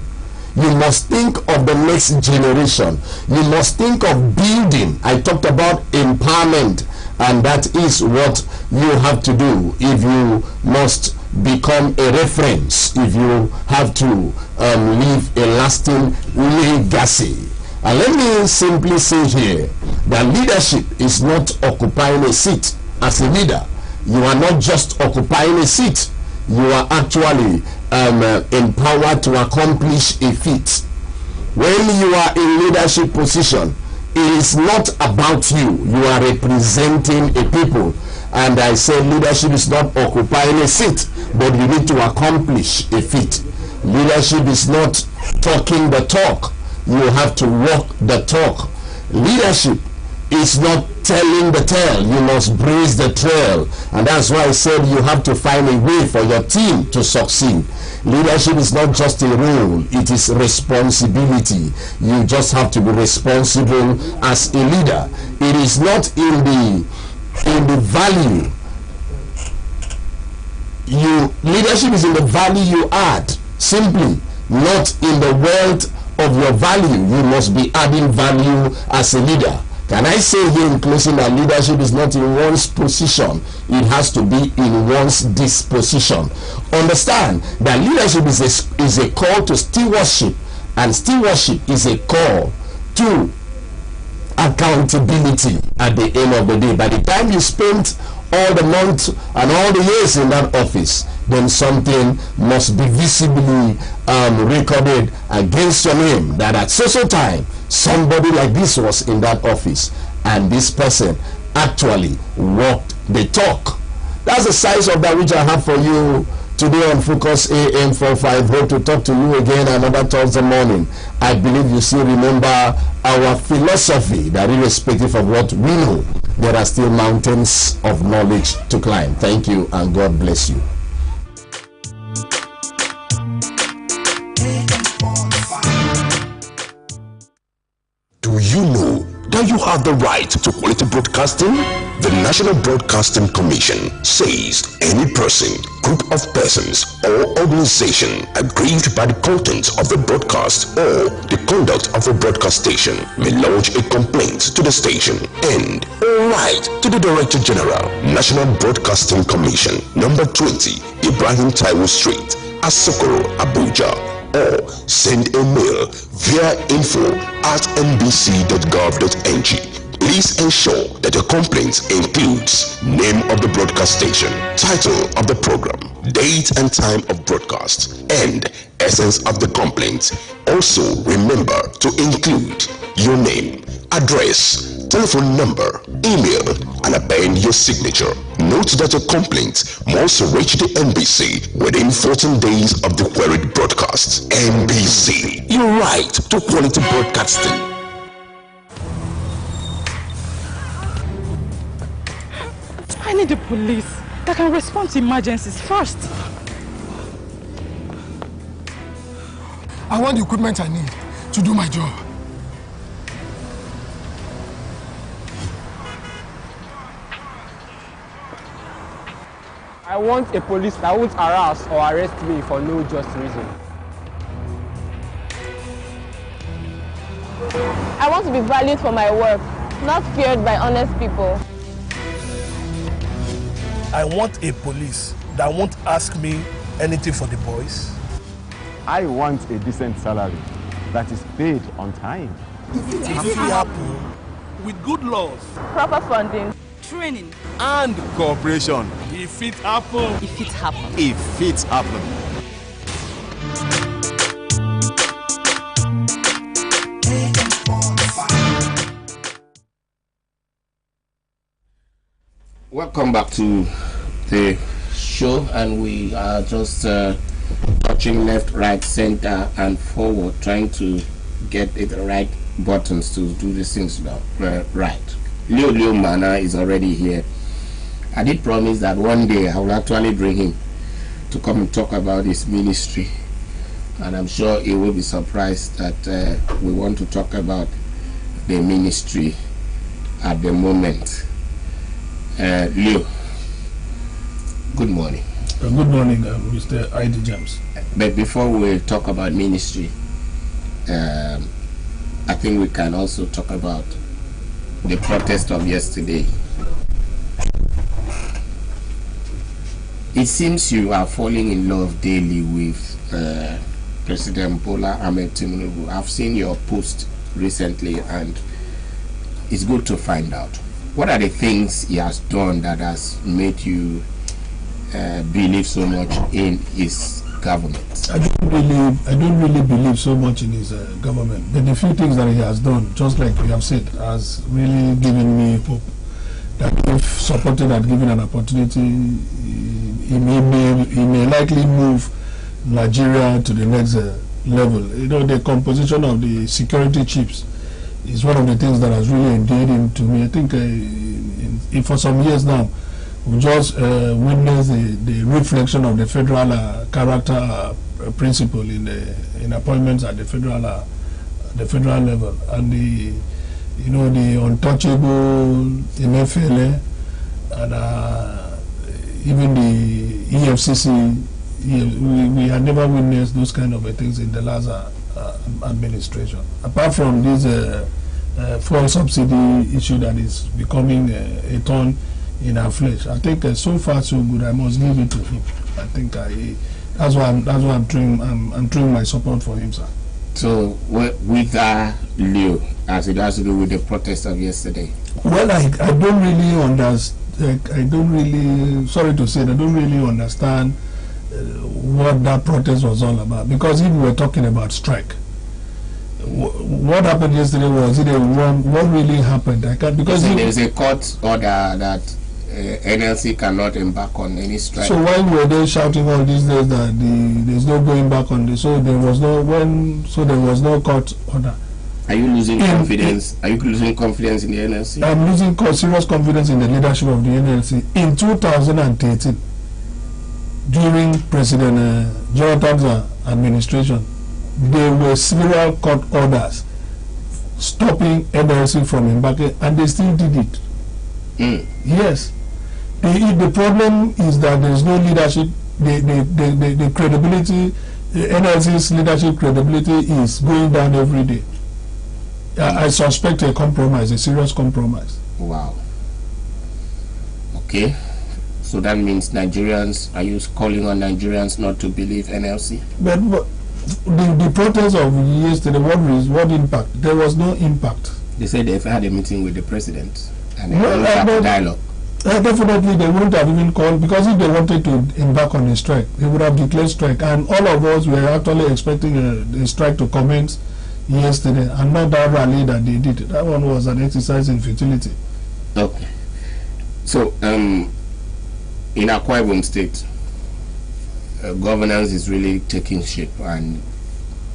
Speaker 11: You must think of the next generation. You must think of building. I talked about empowerment, and that is what you have to do if you must become a reference, if you have to leave a lasting legacy. And let me simply say here that leadership is not occupying a seat. As a leader, you are not just occupying a seat. You are actually empowered to accomplish a feat. When you are in leadership position, it is not about you. You are representing a people. And I say leadership is not occupying a seat, but you need to accomplish a feat. Leadership is not talking the talk. You have to walk the talk. Leadership is not telling the tale. You must breeze the trail. And that's why I said you have to find a way for your team to succeed. Leadership is not just a role, it is responsibility. You just have to be responsible as a leader. It is not in the value. Leadership is in the value you add, simply, not in the wealth of your value. You must be adding value as a leader. Can I say here in closing that leadership is not in one's position, it has to be in one's disposition. Understand that leadership is a call to stewardship, and stewardship is a call to accountability at the end of the day. By the time you spent all the months and all the years in that office, then something must be visibly recorded against your name, that at so time somebody like this was in that office and this person actually walked the talk. That's the size of that which I have for you today on Focus AM 45. Hope to talk to you again another Thursday morning. I believe you still remember our philosophy that irrespective of what we know, there are still mountains of knowledge to climb. Thank you and God bless you.
Speaker 12: Do you know that you have the right to quality broadcasting? The National Broadcasting Commission says any person, group of persons, or organization aggrieved by the content of a broadcast or the conduct of a broadcast station may lodge a complaint to the station and write to the Director General, National Broadcasting Commission, number 20, Ibrahim Taiwo Street, Asokoro, Abuja, or send a mail via info@nbc.gov.ng. Please ensure that your complaint includes name of the broadcast station, title of the program, date and time of broadcast, and essence of the complaint. Also remember to include your name, address, telephone number, email, and append your signature. Note that your complaint must reach the NBC within 14 days of the queried broadcast. NBC, your right to quality broadcasting.
Speaker 3: I need the police that can respond to emergencies first.
Speaker 4: I want the equipment I need to do my job.
Speaker 5: I want a police that won't harass or arrest me for no just reason.
Speaker 6: I want to be valued for my work, not feared by honest people.
Speaker 7: I want a police that won't ask me anything for the boys.
Speaker 8: I want a decent salary that is paid on time.
Speaker 7: If it happen with good laws,
Speaker 6: Proper funding,
Speaker 3: Training.
Speaker 13: and cooperation.
Speaker 7: if it happen,
Speaker 3: If it happens.
Speaker 13: If it happen.
Speaker 9: Welcome back to the show, and we are just touching left, right, center, and forward, trying to get the right buttons to do these things right. Leo Mana is already here. I did promise that one day I will actually bring him to come and talk about his ministry, and I'm sure he will be surprised that we want to talk about the ministry at the moment. Leo, good morning.
Speaker 14: Good morning, Mr. ID James.
Speaker 9: But before we talk about ministry, I think we can also talk about the protest of yesterday. It seems you are falling in love daily with President Bola Ahmed Tinubu. I've seen your post recently, and it's good to find out. What are the things he has done that has made you believe so much in his government?
Speaker 14: I don't really believe so much in his government. But the few things that he has done, just like we have said, has really given me hope that if supported and given an opportunity, he may likely move Nigeria to the next level. You know, the composition of the security chiefs is one of the things that has really endeared him to me. I think for some years now, we just witnessed the reflection of the federal character principle in appointments at the federal level, and the untouchable Emefiele and even the EFCC. We had never witnessed those kind of things in the last administration. Apart from this fuel subsidy issue that is becoming a thorn in our flesh, I think so far so good. I must give it to him. I think that's why I'm throwing my support for him, sir.
Speaker 9: So, with Leo, as it has to do with the protest of yesterday?
Speaker 14: Well, I don't really understand. I don't really, sorry to say, I don't really understand what that protest was all about. Because if we were talking about strike, what happened yesterday was it a wrong? What really happened? I can't, because
Speaker 9: there's a court order that NLC cannot embark on any strike.
Speaker 14: So why were they shouting all these days that there's no going back on this? So there was no court order.
Speaker 9: Are you losing confidence? Are you losing confidence in the NLC?
Speaker 14: I'm losing serious confidence in the leadership of the NLC. In 2013, during President Jonathan's administration, there were several court orders stopping NLC from embarking, and they still did it. Yes. The problem is that there is no leadership. The credibility, the NLC's leadership credibility is going down every day. I suspect a compromise, a serious compromise.
Speaker 9: Wow. Okay. So that means Nigerians, are you calling on Nigerians not to believe NLC?
Speaker 14: But the protest of yesterday, what impact? There was no impact.
Speaker 9: They said they've had a meeting with the president and they had a dialogue.
Speaker 14: Definitely they wouldn't have even called, because if they wanted to embark on a strike, they would have declared strike, and all of us were actually expecting a strike to commence yesterday, and not that rally that they did. That one was an exercise in futility.
Speaker 9: Okay. So in Akwa Ibom State, governance is really taking shape and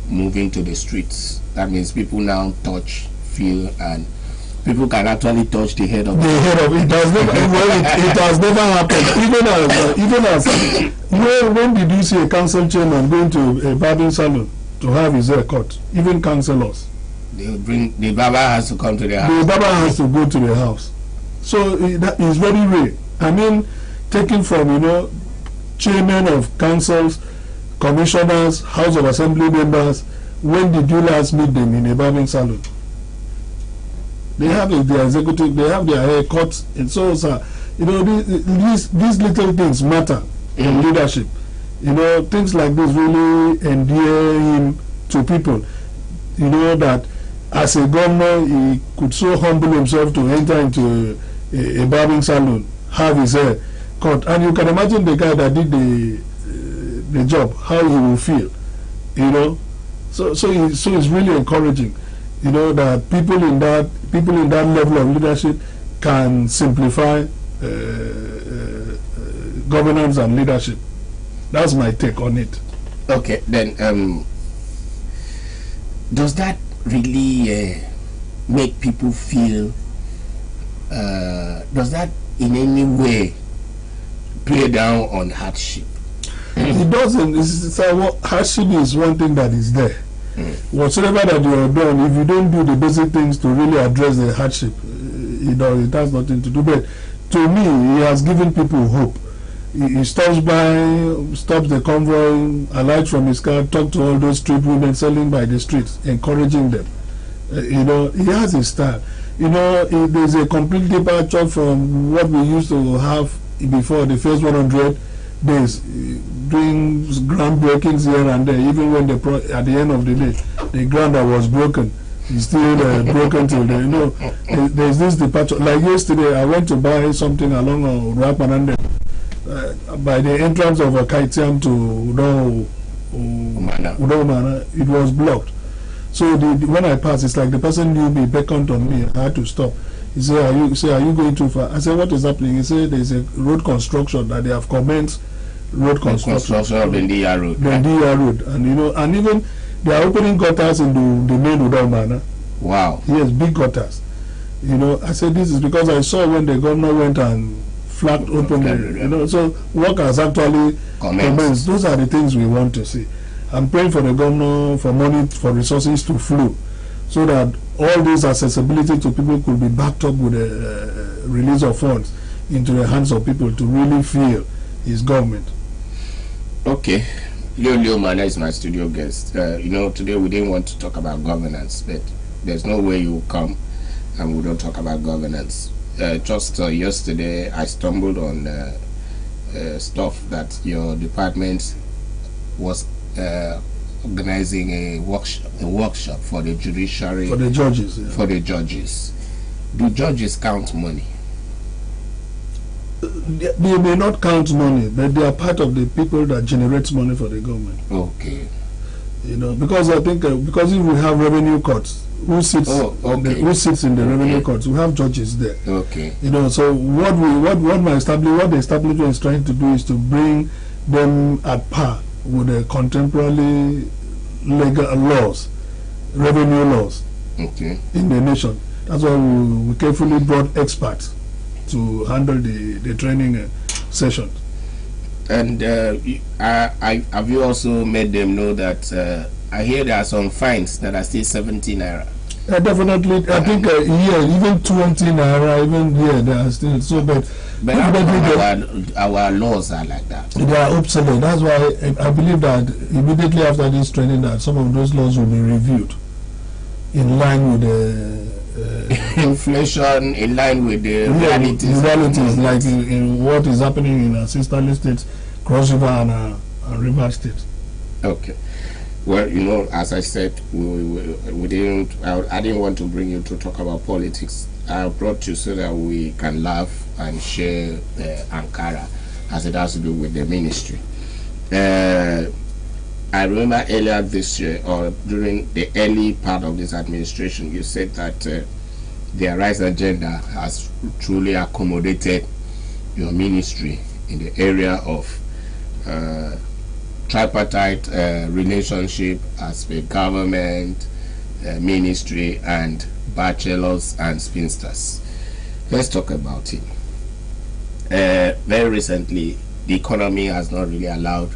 Speaker 9: moving to the streets. That means people now touch, feel, and people can actually touch the head of
Speaker 14: it. Has never, it has never happened. Even as when did you see a council chairman going to a barbing salon to have his hair cut? Even councillors.
Speaker 9: The barber has to come to their house.
Speaker 14: The barber has to go to the house. So that is very rare. I mean, taken from chairmen of councils, commissioners, House of Assembly members. When did you last meet them in a barbing salon? They have their executive, they have their hair cut, and so these little things matter in leadership. Things like this really endear him to people. That as a governor, he could so humble himself to enter into a barbing salon, have his hair cut, and you can imagine the guy that did the job, how he will feel. So it's really encouraging. That people in that level of leadership can simplify governance and leadership. That's my take on it.
Speaker 9: Okay, then does that really make people feel? Does that in any way play down on hardship?
Speaker 14: It doesn't. Hardship is one thing that is there. Whatsoever that you have done, if you don't do the basic things to really address the hardship, it has nothing to do. But to me, he has given people hope. He stops the convoy, alights from his car, talk to all those street women selling by the streets, encouraging them. He has his style. There's a complete departure from what we used to have before the first 100 days, doing groundbreakings here and there. Even when at the end of the day, the ground that was broken is still broken till then. There's this departure. Like yesterday, I went to buy something along Rapanande. By the entrance of a Kaitiam to Udomana, it was blocked. So when I passed, it's like the person knew me, beckoned on me. I had to stop. He said, are you going too far? I said, what is happening? He said, there's a road construction that they have commenced. Road construction
Speaker 9: of Bendia Road.
Speaker 14: Bendia Road, and even they are opening gutters in the main Udomana.
Speaker 9: Wow.
Speaker 14: Yes, big gutters. I said this is because I saw when the governor went and flagged open. So work has actually commenced. Those are the things we want to see. I'm praying for the governor for money, for resources to flow, so that all this accessibility to people could be backed up with a release of funds into the hands of people to really feel his government.
Speaker 9: Okay. Leo Mana is my studio guest. Today we didn't want to talk about governance, but there's no way you will come and we don't talk about governance. Just yesterday I stumbled on stuff that your department was organizing a workshop for the judiciary.
Speaker 14: For the judges. Yeah.
Speaker 9: For the judges. Do judges count money?
Speaker 14: They may not count money, but they are part of the people that generates money for the government.
Speaker 9: Okay.
Speaker 14: You know, because I think because if we have revenue courts, who sits in the revenue courts? We have judges there.
Speaker 9: Okay.
Speaker 14: You know, so what the establishment is trying to do is to bring them at par with the contemporary legal laws, revenue laws in the nation. That's why we carefully brought experts to handle the training session.
Speaker 9: And have you also made them know that I hear there are some fines that are still 17 naira?
Speaker 14: Definitely, I think even 20 naira, even they are still so bad.
Speaker 9: But our laws are like that.
Speaker 14: They are obsolete. That's why I believe that immediately after this training, that some of those laws will be reviewed in line with the
Speaker 9: inflation, in line with the realities.
Speaker 14: Realities, like in what is happening in sister states, Cross River and River State.
Speaker 9: Okay. Well, you know, as I said, we didn't. I didn't want to bring you to talk about politics. I brought you so that we can laugh and share Ankara, as it has to do with the ministry. I remember earlier this year, or during the early part of this administration, you said that their rights agenda has truly accommodated your ministry in the area of tripartite relationship as a government, ministry, and bachelors and spinsters. Let's talk about it. Very recently, the economy has not really allowed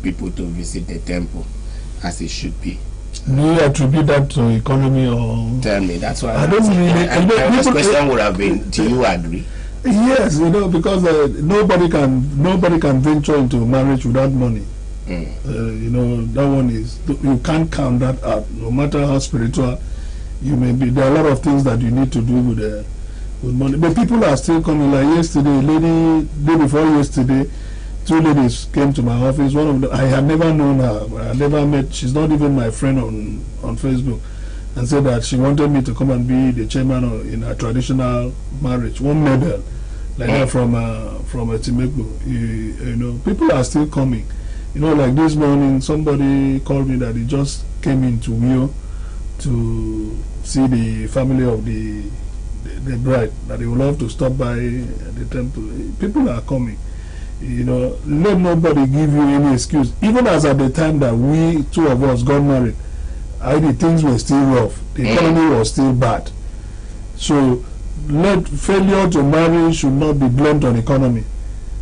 Speaker 9: people to visit the temple as it should be.
Speaker 14: Do you attribute that to economy or?
Speaker 9: Tell me. That's why
Speaker 14: I don't really.
Speaker 9: My first question would have been: do you agree?
Speaker 14: Yes, you know, because nobody can venture into marriage without money. You know, that one is, you can't count that out. No matter how spiritual you may be, there are a lot of things that you need to do with money. But people are still coming. Like yesterday, day before yesterday, 2 ladies came to my office. One of them, I had never known her. I never met. She's not even my friend on Facebook. And said that she wanted me to come and be the chairman in a traditional marriage. One medal, like that from a Timeko. You know, people are still coming. You know, like this morning, somebody called me that he just came into Wio to see the family of the bride, that he would love to stop by the temple. People are coming. You know, let nobody give you any excuse. Even as at the time that we two of us got married, the things were still rough. The economy was still bad. So, failure to marry should not be blamed on economy.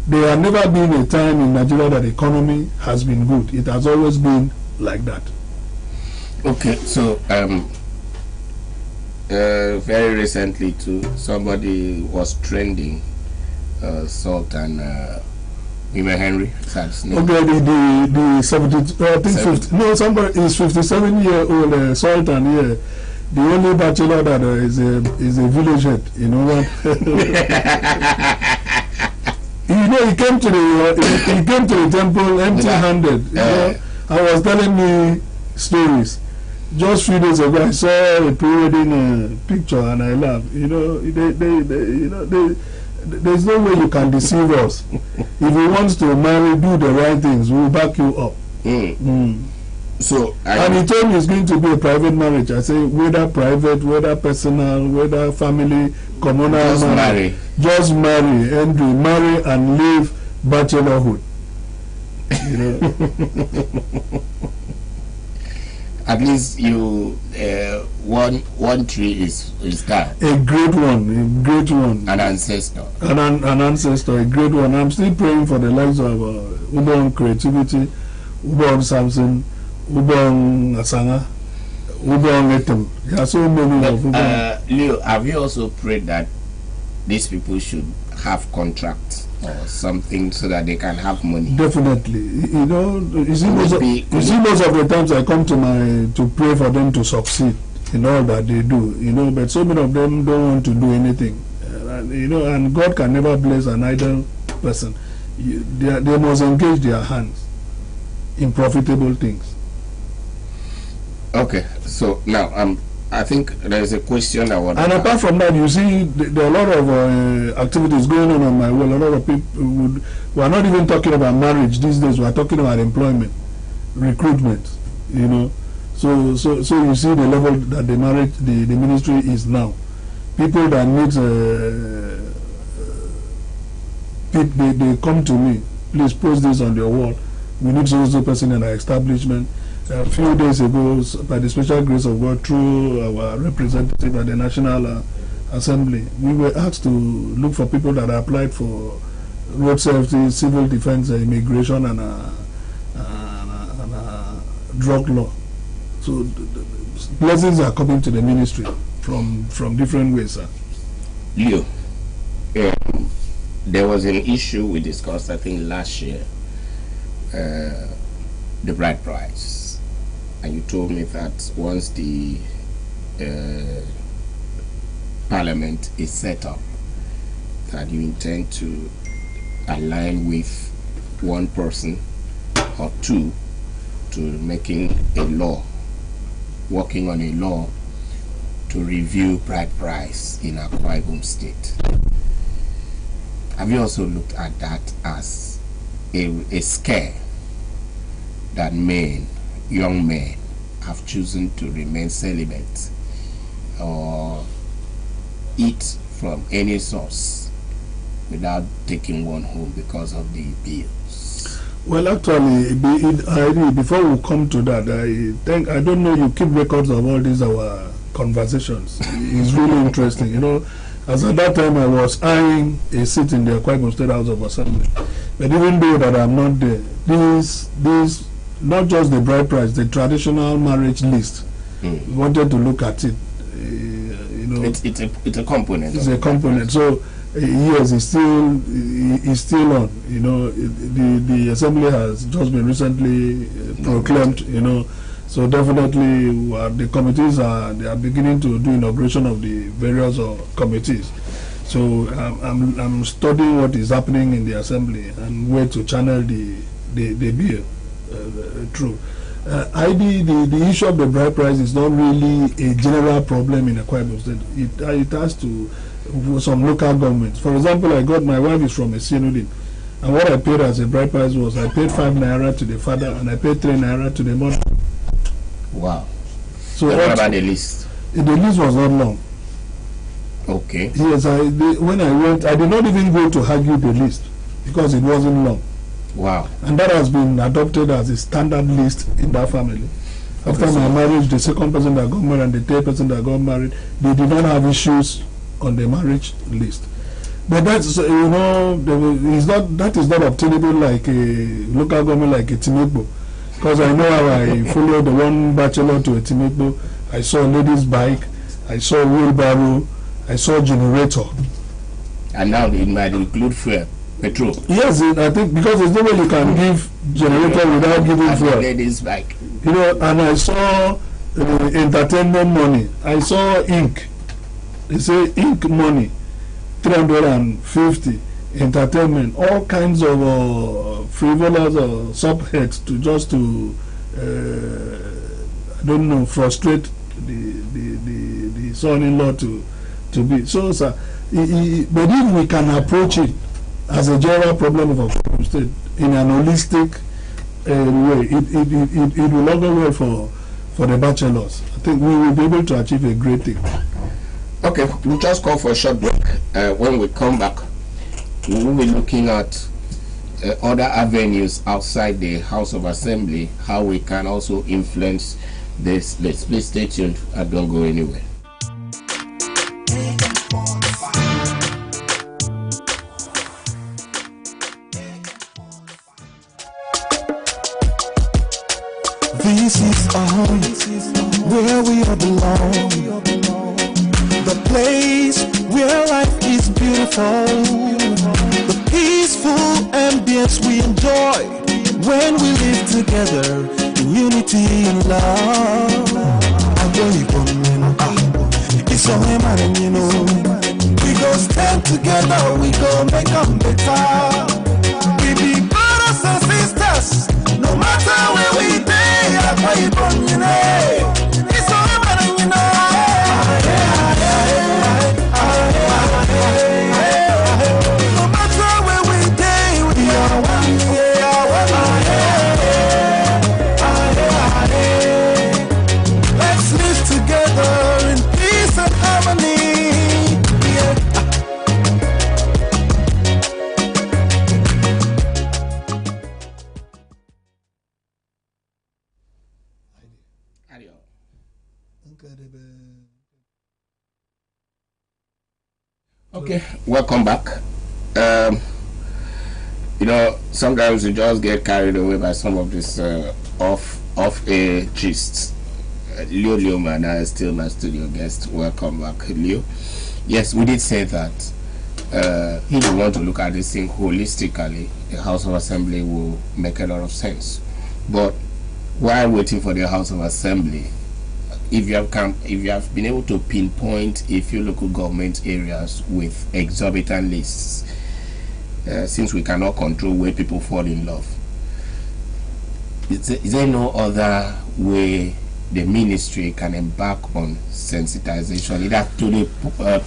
Speaker 14: There has never been a time in Nigeria that the economy has been good. It has always been like that.
Speaker 9: Okay, so very recently too, somebody was trending Sultan Mima Henry.
Speaker 14: Okay, the 70, I think 50, no, somebody is 57-year-old Sultan here. The only bachelor that is a village head, you know what? You know, he came to the temple empty-handed. You know, I was telling me stories. Just few days ago, I saw a pre-wedding picture and I laughed. You know, there's no way you can deceive us. If he wants to marry, do the right things. We'll back you up.
Speaker 9: So,
Speaker 14: and he told me it's going to be a private marriage. I say whether private, whether personal, whether family, communal,
Speaker 9: just marry.
Speaker 14: Just marry, Andrew, marry and live bachelorhood. You know.
Speaker 9: At least you one tree is that.
Speaker 14: A great one.
Speaker 9: An ancestor.
Speaker 14: An ancestor, a great one. I'm still praying for the lives of Ubon Creativity, Ubon Samson, Ubon Asanga, Ubon Etem. There are so many of Ubon.
Speaker 9: Leo, have you also prayed that these people should have contracts or something so that they can have money?
Speaker 14: Definitely. You know, you see most of the times I come to pray for them to succeed in all that they do, you know, but so many of them don't want to do anything. You know, and God can never bless an idle person. They must engage their hands in profitable things.
Speaker 9: Okay, so now I think there's a question I want.
Speaker 14: And apart from that, you see, there are a lot of activities going on my way. A lot of people we are not even talking about marriage these days. We are talking about employment, recruitment. You know, so you see the level that the ministry is now. People that need they come to me. Please post this on your wall. We need so person in our establishment. A few days ago, by the special grace of God, through our representative at the National Assembly, we were asked to look for people that applied for road safety, civil defense, immigration, and drug law. So blessings are coming to the ministry from different ways, sir.
Speaker 9: Leo, there was an issue we discussed, I think, last year, the bride price. And you told me that once the parliament is set up, that you intend to align with one person or two to making a law, working on a law to review bride price in Akwa Ibom State. Have you also looked at that as a scare that young men have chosen to remain celibate or eat from any source without taking one home because of the bills?
Speaker 14: Well, actually, before we come to that, I don't know, you keep records of all these our conversations. It's really interesting. You know, as at that time I was eyeing a seat in the Akwa Ibom State House of Assembly. But even though that I'm not there, this not just the bride price, the traditional marriage list. We wanted to look at it. You know,
Speaker 9: it's a component.
Speaker 14: It's a component. So yes, it's still on. You know, the assembly has just been recently proclaimed. You know, so definitely the committees they are beginning to do inauguration of the various committees. So I'm studying what is happening in the assembly and where to channel the bill. True. The issue of the bride price is not really a general problem in Akwa Ibom State. It has to some local governments. For example, my wife is from a Sinudin, and what I paid as a bride price was I paid 5 naira to the father and I paid 3 naira to the mother.
Speaker 9: Wow.
Speaker 14: So
Speaker 9: what about the list?
Speaker 14: The list was not long.
Speaker 9: Okay.
Speaker 14: Yes, when I went, I did not even go to argue the list because it wasn't long.
Speaker 9: Wow.
Speaker 14: And that has been adopted as a standard list in that family. After my marriage, the second person that got married and the third person that got married, they did not have issues on the marriage list. But that's, you know, that is not obtainable like a local government like a Timekbo. Because I know how I followed the one bachelor to a Timekbo. I saw a lady's bike, I saw a wheelbarrow, I saw a generator.
Speaker 9: And now it might include fuel. Petrol.
Speaker 14: Yes, I think because there's no way you can give generator without giving fuel.
Speaker 9: Ladies' bike.
Speaker 14: You know, and I saw entertainment money. I saw ink. They say ink money, 350. Entertainment, all kinds of frivolous subheads to I don't know, frustrate the son-in-law to be. So, sir, but if we can approach it as a general problem of Akwa Ibom State in an holistic way, it will all go well for the bachelors. I think we will be able to achieve a great thing.
Speaker 9: Okay, we'll just call for a short break. When we come back, we will be looking at other avenues outside the House of Assembly, how we can also influence this. Please stay tuned and don't go anywhere.
Speaker 2: This is home, where we all belong. The place where life is beautiful. The peaceful ambience we enjoy when we live together in unity and love. It's all man, you know. We go stand together, we go make them better. We be brothers and sisters, no matter where we be. Akwa Ibom, you know.
Speaker 9: Carry on. Okay, welcome back. Sometimes you just get carried away by some of this off-air gists. Leo Mana is still my studio guest. Welcome back, Leo. Yes, we did say that if you want to look at this thing holistically, the House of Assembly will make a lot of sense. But while waiting for the House of Assembly, if you have been able to pinpoint a few local government areas with exorbitant lists, since we cannot control where people fall in love, is there no other way the ministry can embark on sensitization, either to the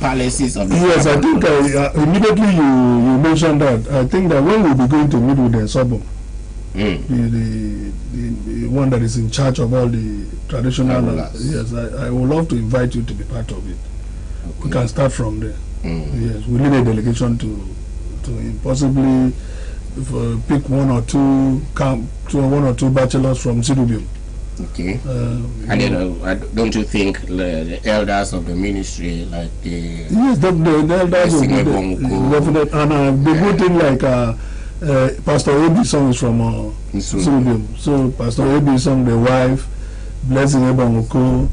Speaker 9: palaces of the
Speaker 14: Yes, I think immediately you mentioned that. I think that when we'll be going to meet with the suburb, the one that is in charge of all the traditional, yes, I would love to invite you to be part of it. Okay. We can start from there. Yes, we need a delegation to possibly pick one or two bachelors from Sirubium.
Speaker 9: Okay. Don't you think the elders of the ministry, like the
Speaker 14: the elders of the and the good thing, like Pastor Ebison is from Sirubium. So Pastor Ebison, the wife, Blessing Ebonguko,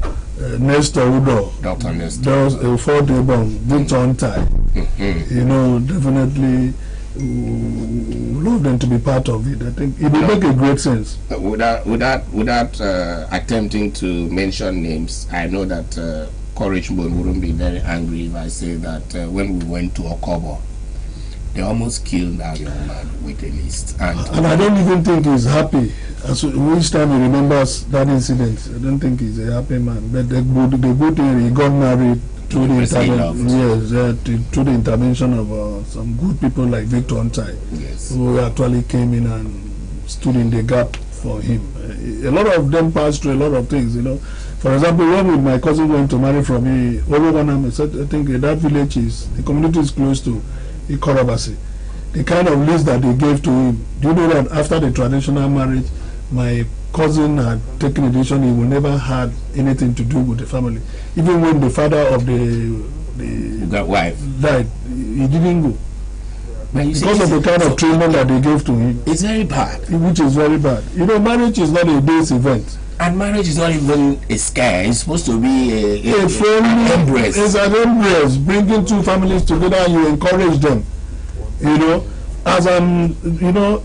Speaker 14: Nestor Udo,
Speaker 9: Dr. Nestor,
Speaker 14: those Ford Ebon, Victor Ontai. Definitely love them to be part of it. I think it will make a great sense.
Speaker 9: Without attempting to mention names, I know that Courage Bone wouldn't be very angry if I say that when we went to Okobo, they almost killed that young man with a list.
Speaker 14: And I don't even think he's happy. Each time he remembers that incident, I don't think he's a happy man. But the good thing, he got married through the intervention of some good people like Victor Ontai, who actually came in and stood in the gap for him. A lot of them passed through a lot of things, For example, when my cousin went to marry from me, I think that village the community is close to Ikorabasi. The kind of list that they gave to him, do you know that after the traditional marriage, my cousin had taken a decision he will never had anything to do with the family. Even when the father of the
Speaker 9: wife
Speaker 14: died, he didn't go. Because of the kind of treatment that they gave to him.
Speaker 9: It's very bad.
Speaker 14: Which is very bad. Marriage is not a day's event.
Speaker 9: And marriage is not even a scare. It's supposed to be a
Speaker 14: friendly embrace. It's an embrace, bringing two families together and you encourage them. As I'm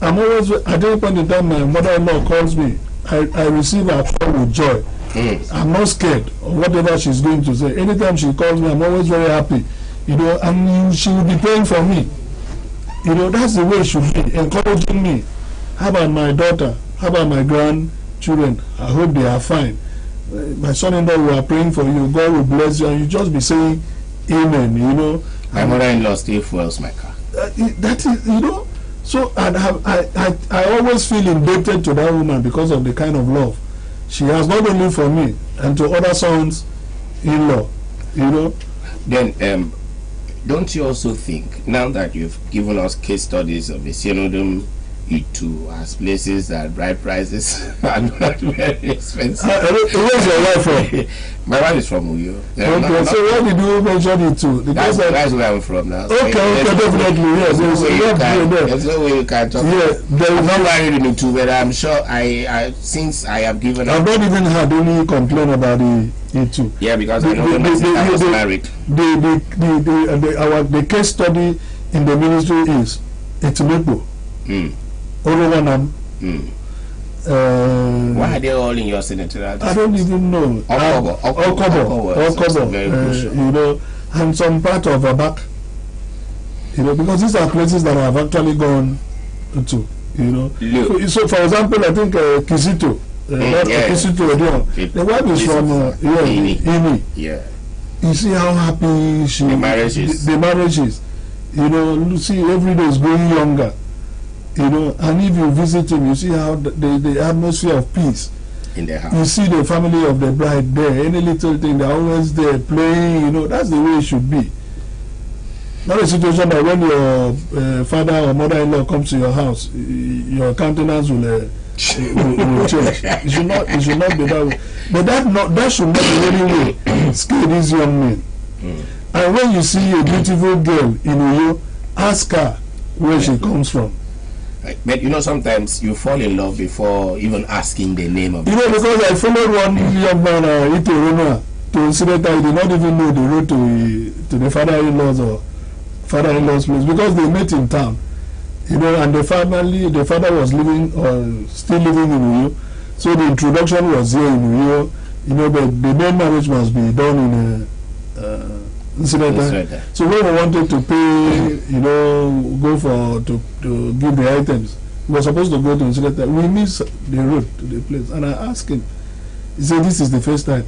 Speaker 14: always, at any point in time, my mother-in-law calls me. I receive her call with joy. I'm not scared of whatever she's going to say. Anytime she calls me, I'm always very happy. And she will be praying for me. That's the way it should be, encouraging me. How about my daughter? How about my grandchildren? I hope they are fine. My son-in-law, we are praying for you. God will bless you. And you just be saying amen,
Speaker 9: My mother-in-law still fuels my car.
Speaker 14: That is, so I always feel indebted to that woman because of the kind of love she has, not only for me and to other sons-in-law,
Speaker 9: Then, don't you also think, now that you've given us case studies of the Synodum, Itu, as places that bride prices are not very expensive?
Speaker 14: Where's your wife from?
Speaker 9: My wife is from Uyo.
Speaker 14: Okay, so why did you mention it too?
Speaker 9: That's where I'm from now.
Speaker 14: Okay, definitely, yes.
Speaker 9: There's no way you can talk. I'm not married in Itu, but I'm sure since I have given
Speaker 14: I've not even had any complaint about Itu.
Speaker 9: Yeah, because I know when my sister was married.
Speaker 14: The case study in the ministry is Etumepo. Orowanam.
Speaker 9: Why are they all in your senatorial district?
Speaker 14: I don't even know. Okobo. And some part of Abak. Because these are places that I have actually gone to. So for example, I think Kisito. Kisito, the wife is from Ini.
Speaker 9: Yeah.
Speaker 14: You see how happy
Speaker 9: the marriage
Speaker 14: is. See, every day is growing younger. And if you visit him, you see how the atmosphere of peace
Speaker 9: in their house.
Speaker 14: You see the family of the bride there. Any little thing, they're always there playing. That's the way it should be. Not a situation that when your father or mother-in-law comes to your house, your countenance will will change. It should not be that way. But that should not be any way scare these young men. And when you see a beautiful girl in Uyo, ask her where she comes from.
Speaker 9: But you know, sometimes you fall in love before even asking the name of.
Speaker 14: You know, because I followed one young man, Ito to Nsireta. He did not even know the road to the father-in-law's place because they met in town. You know, and the father was living or still living in Uyo, so the introduction was here in Uyo. You know, but the main marriage must be done in Nsireta. So when we wanted to pay, you know, go to give the items, we were supposed to go to Nsireta. We missed the road to the place, and I asked him. He said, "This is the first time."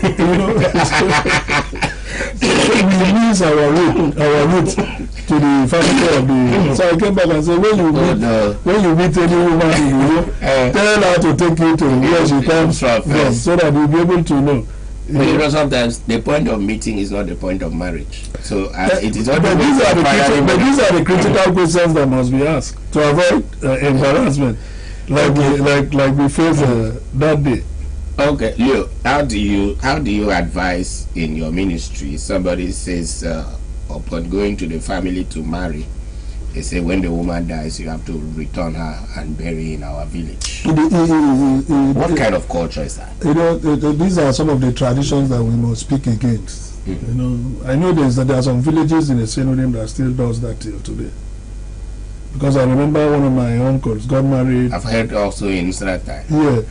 Speaker 14: You know, we miss our route to the family of the. So I came back and said, when you meet any woman in Uyo, tell her to take you to where she comes from, so that you'll be able to know.
Speaker 9: But you know, sometimes the point of meeting is not the point of marriage. So it is.
Speaker 14: But these are the critical questions that must be asked to avoid embarrassment, like we faced that day.
Speaker 9: Okay, Leo, how do you advise in your ministry? Somebody says upon going to the family to marry, they say when the woman dies, you have to return her and bury in our village. What kind of culture is that?
Speaker 14: You know, these are some of the traditions that we must speak against. You know, I know there are some villages in the Senonim that still does that till today. Because I remember one of my uncles got married.
Speaker 9: I've heard also in Srata.
Speaker 14: Yeah.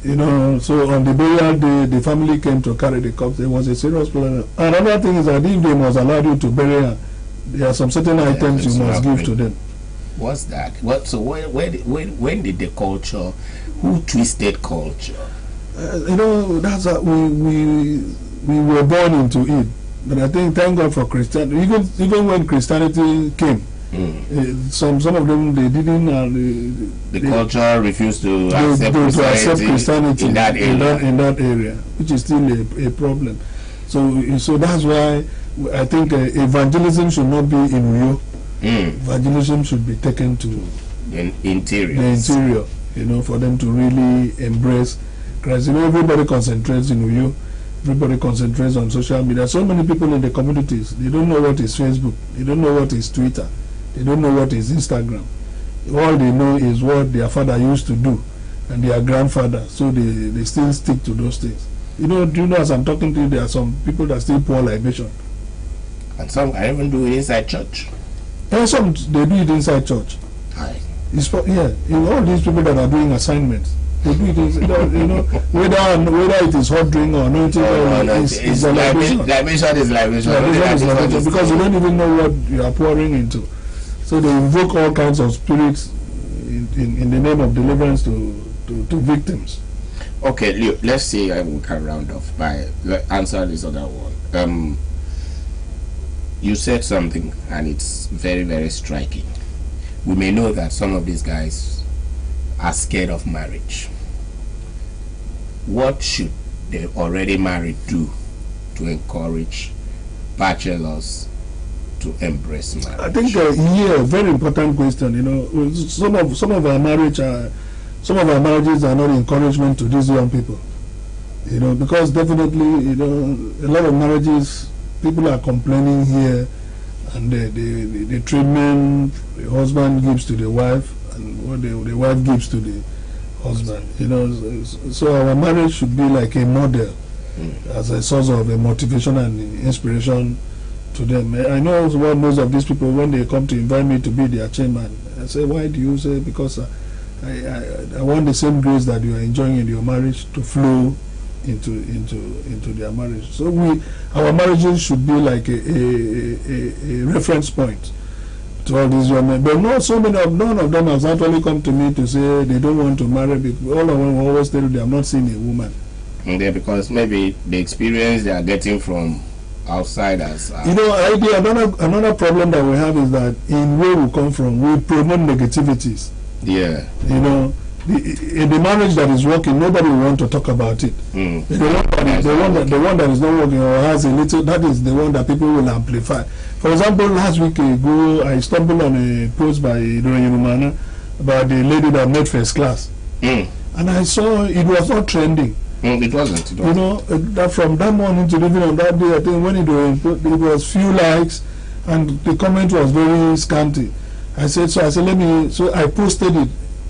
Speaker 14: You know, so on the burial day, the family came to carry the corpse. There was a serious problem. Another thing is that if they must allow you to bury her, there are some certain items you must give to them.
Speaker 9: What's that? So when did the culture? Who twisted culture?
Speaker 14: You know, that's we were born into it. But I think, thank God for Christianity. Even when Christianity came. Some of them, they didn't.
Speaker 9: The culture refused to accept Christianity
Speaker 14: in that area, which is still a problem. So that's why I think evangelism should not be in Uyo. Evangelism should be taken to
Speaker 9: the interior.
Speaker 14: You know, for them to really embrace Christ. You know, everybody concentrates in Uyo. Everybody concentrates on social media. So many people in the communities, they don't know what is Facebook. They don't know what is Twitter. They don't know what is Instagram. All they know is what their father used to do and their grandfather. So they still stick to those things. You know, do you know, as I'm talking to you, there are some people that still pour libation.
Speaker 9: And some I even do it inside church.
Speaker 14: And some they do it inside church. Yeah, you know, all these people that are doing assignments, they do it inside, you know, whether it is hot drink or anointing oil, it's a libation.
Speaker 9: Libation is libation.
Speaker 14: Because you don't even know what you are pouring into. So they invoke all kinds of spirits in the name of deliverance to victims.
Speaker 9: Okay, Leo, let's say we can round off by answer this other one. You said something and it's very, very striking. We may know that some of these guys are scared of marriage. What should the already married do to encourage bachelors to embrace marriage?
Speaker 14: I think very important question. You know, some of our marriages are not encouragement to these young people. You know, because definitely, you know, a lot of marriages, people are complaining here, and the treatment the husband gives to the wife and what the wife gives to the husband. You know, so our marriage should be like a model, as a source of a motivation and inspiration to them. I know what most of these people, when they come to invite me to be their chairman, I say, why do you say? Because I want the same grace that you are enjoying in your marriage to flow into their marriage. So our marriages should be like a reference point to all these young men. But none of them has actually come to me to say they don't want to marry, because all of them always tell you they have not seen a woman.
Speaker 9: Yeah, because maybe the experience they are getting from outsiders.
Speaker 14: You know, another problem that we have is that in where we come from, we promote negativities.
Speaker 9: Yeah.
Speaker 14: You know, in the marriage that is working, nobody will want to talk about it. The one that is not working or has a little, that is the one that people will amplify. For example, last week ago, I stumbled on a post by Idoya Yunumana about the lady that made first class. And I saw it was not trending.
Speaker 9: It wasn't.
Speaker 14: You know, that from that morning to even on that day, I think when it was few likes, and the comment was very scanty. I said, let me. So I posted it.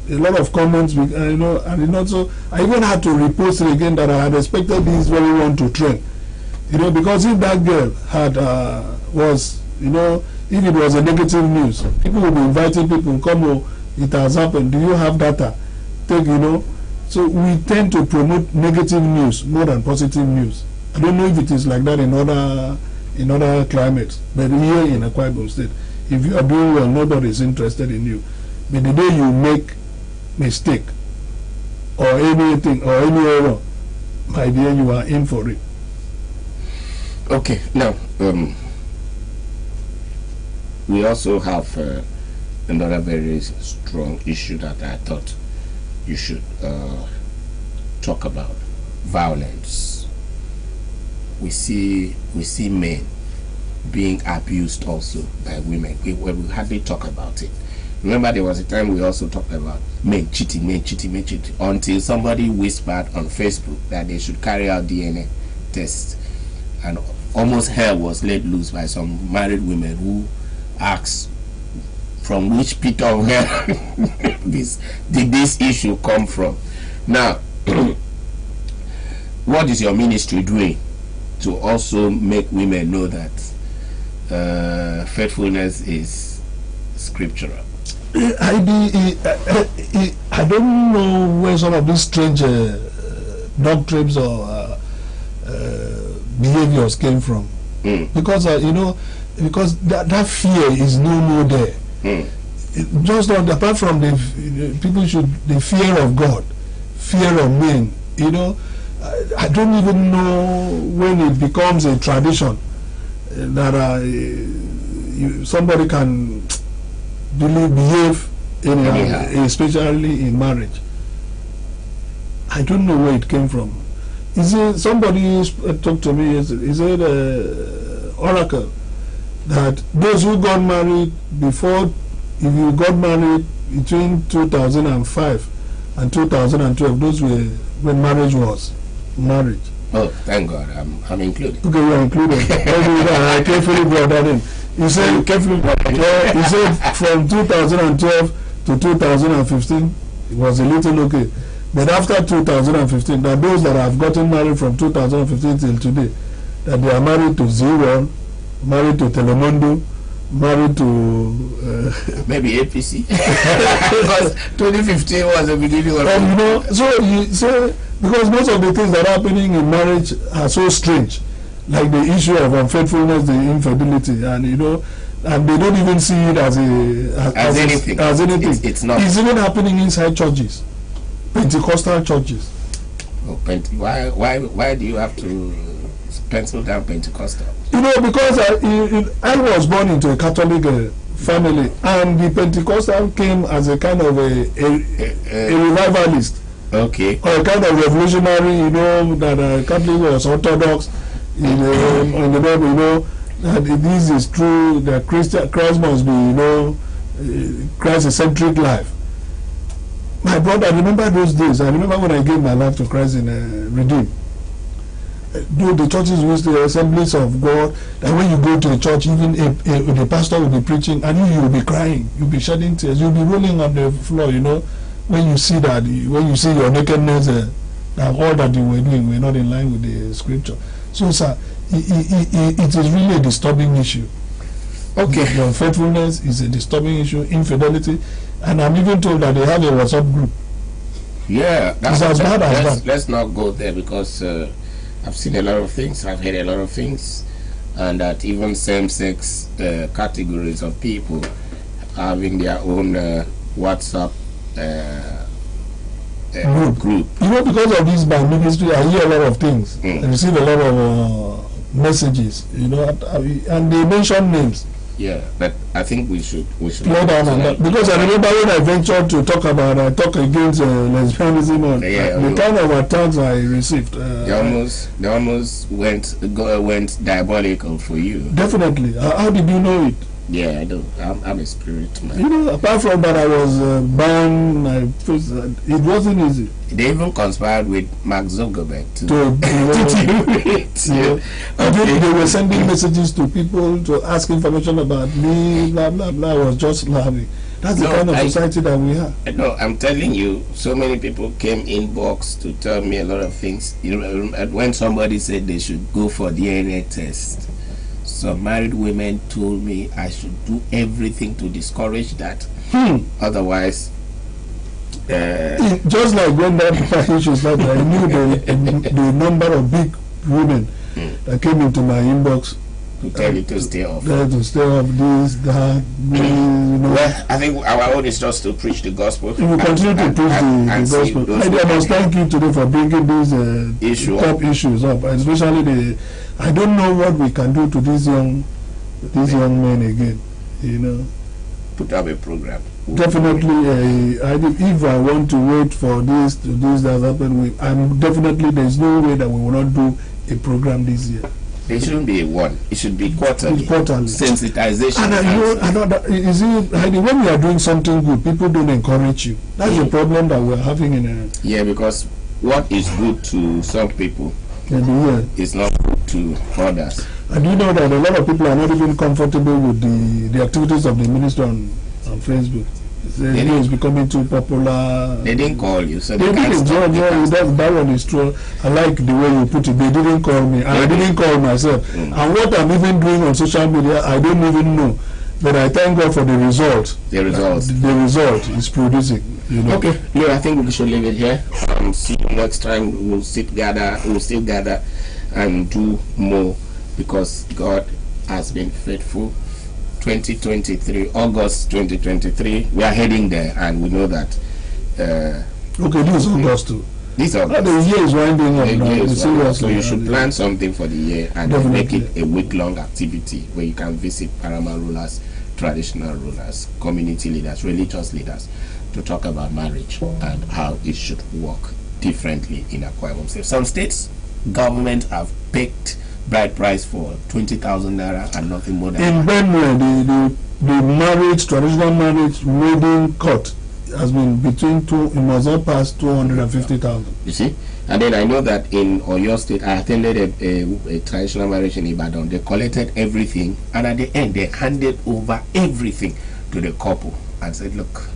Speaker 14: A lot of comments, you know, and also I even had to repost it again that I had expected this very one to trend. You know, because if that girl had was, you know, if it was a negative news, people would be inviting people, come, oh, it has happened. Do you have data? Take, you know. So we tend to promote negative news more than positive news. I don't know if it is like that in other climates, but here in Akwa Ibom State, if you are doing well, nobody is interested in you. But the day you make mistake or anything or any error, my dear, you are in for it.
Speaker 9: Okay, now we also have another very strong issue that I thought you should talk about: violence. We see men being abused also by women. We hardly talk about it. Remember, there was a time we also talked about men cheating, until somebody whispered on Facebook that they should carry out DNA tests, and almost hell was let loose by some married women who asked from which pit of hell did this issue come from. Now, what is your ministry doing to also make women know that faithfulness is scriptural?
Speaker 14: I don't know where some of these strange doctrines or behaviors came from, because you know, because that fear is no more there. Just not apart from the fear of God, fear of men. You know, I don't even know when it becomes a tradition that somebody can behave especially in marriage. I don't know where it came from. Is it somebody talked to me? Is it oracle that those who got married before, if you got married between 2005 and 2012, those were when marriage was marriage.
Speaker 9: Oh, thank God, I'm included.
Speaker 14: Okay, you are included. I carefully brought that in. You said you said from 2012 to 2015 it was a little okay, but after 2015, that those that have gotten married from 2015 till today, that they are married to Z1, married to Telemundo, married to
Speaker 9: maybe APC, because 2015 was the beginning of
Speaker 14: you know, so because most of the things that are happening in marriage are so strange, like the issue of unfaithfulness, the infidelity, and you know, and they don't even see it as anything.
Speaker 9: It's not.
Speaker 14: It's even happening inside churches, Pentecostal churches.
Speaker 9: Oh, why do you have to pencil down Pentecostal?
Speaker 14: You know, because I was born into a Catholic family, and the Pentecostal came as a kind of a revivalist.
Speaker 9: Okay.
Speaker 14: Or a kind of revolutionary, you know, that Catholic was orthodox in the Bible, you know, that this is true, that Christ must be, you know, Christ-centric life. My brother, I remember those days. I remember when I gave my life to Christ in Redeem. Though the churches used the Assemblies of God, that when you go to a church, even the pastor will be preaching, and you will be crying, you'll be shedding tears, you'll be rolling on the floor, you know, when you see that, when you see your nakedness, that all that you were doing were not in line with the scripture. So, sir, it is really a disturbing issue.
Speaker 9: Okay.
Speaker 14: Your faithfulness is a disturbing issue, infidelity, and I'm even told that they have a WhatsApp group.
Speaker 9: Yeah,
Speaker 14: that's as bad as that.
Speaker 9: Let's not go there, because I've seen a lot of things, I've heard a lot of things, and that even same-sex categories of people having their own WhatsApp group.
Speaker 14: You know, because of this by ministry, I hear a lot of things. I receive a lot of messages, you know, and they mention names.
Speaker 9: Yeah, but I think we should
Speaker 14: slow down on that, because I remember when I ventured to talk against lesbianism, or the kind of attacks I received.
Speaker 9: They almost went diabolical for you.
Speaker 14: Definitely. How did you know it?
Speaker 9: Yeah, I do. I'm a spirit man.
Speaker 14: You know, apart from that, I was bound. It wasn't easy.
Speaker 9: They even conspired with Mark Zuckerberg to
Speaker 14: do
Speaker 9: it.
Speaker 14: Okay. They were sending messages to people to ask information about me, blah, blah, blah. I was just laughing. That's the kind of society that we have.
Speaker 9: No, I'm telling you, so many people came inbox to tell me a lot of things. You know, when somebody said they should go for DNA test, some married women told me I should do everything to discourage that. Otherwise,
Speaker 14: just like when that issue started, I knew the number of big women that came into my inbox
Speaker 9: to tell you to stay off.
Speaker 14: To stay off this, that, you know.
Speaker 9: Well, I think our own is just to preach the gospel.
Speaker 14: We will continue to preach the gospel. I must thank you today for bringing these top issues up, especially I don't know what we can do to these young men again. You know,
Speaker 9: put up a program.
Speaker 14: Definitely, if I want to wait for this that happen, there's no way that we will not do a program this year.
Speaker 9: There shouldn't be one. It should be quarterly. Sensitization.
Speaker 14: And when you are doing something good, people don't encourage you. That's the problem that we're having in.
Speaker 9: Yeah, because what is good to some people is not good to others.
Speaker 14: And you know that a lot of people are not even comfortable with the activities of the minister on Facebook. It's becoming too popular.
Speaker 9: They didn't call you, so
Speaker 14: they didn't. That one is true. I like the way you put it. They didn't call me, and I didn't call myself. And what I'm even doing on social media, I don't even know. But I thank God for the result.
Speaker 9: The
Speaker 14: result is producing. You know.
Speaker 9: Okay, no, I think we should leave it here. See you next time. We'll still gather and do more, because God has been faithful. 2023, August 2023, we are heading there, and we know that.
Speaker 14: Okay, this is August too.
Speaker 9: This August.
Speaker 14: The year is winding up now.
Speaker 9: So you should plan something for the year and make it a week-long activity where you can visit paramount rulers, traditional rulers, community leaders, religious leaders, to talk about marriage and how it should work differently in Akwa Ibom State. Some states, government have picked bride price for 20,000 naira and nothing more than
Speaker 14: in Benue, the marriage, traditional marriage maiden court has been between it must not pass 250,000.
Speaker 9: You see? And then I know that in Oyo State, I attended a traditional marriage in Ibadan. They collected everything, and at the end, they handed over everything to the couple and said, look,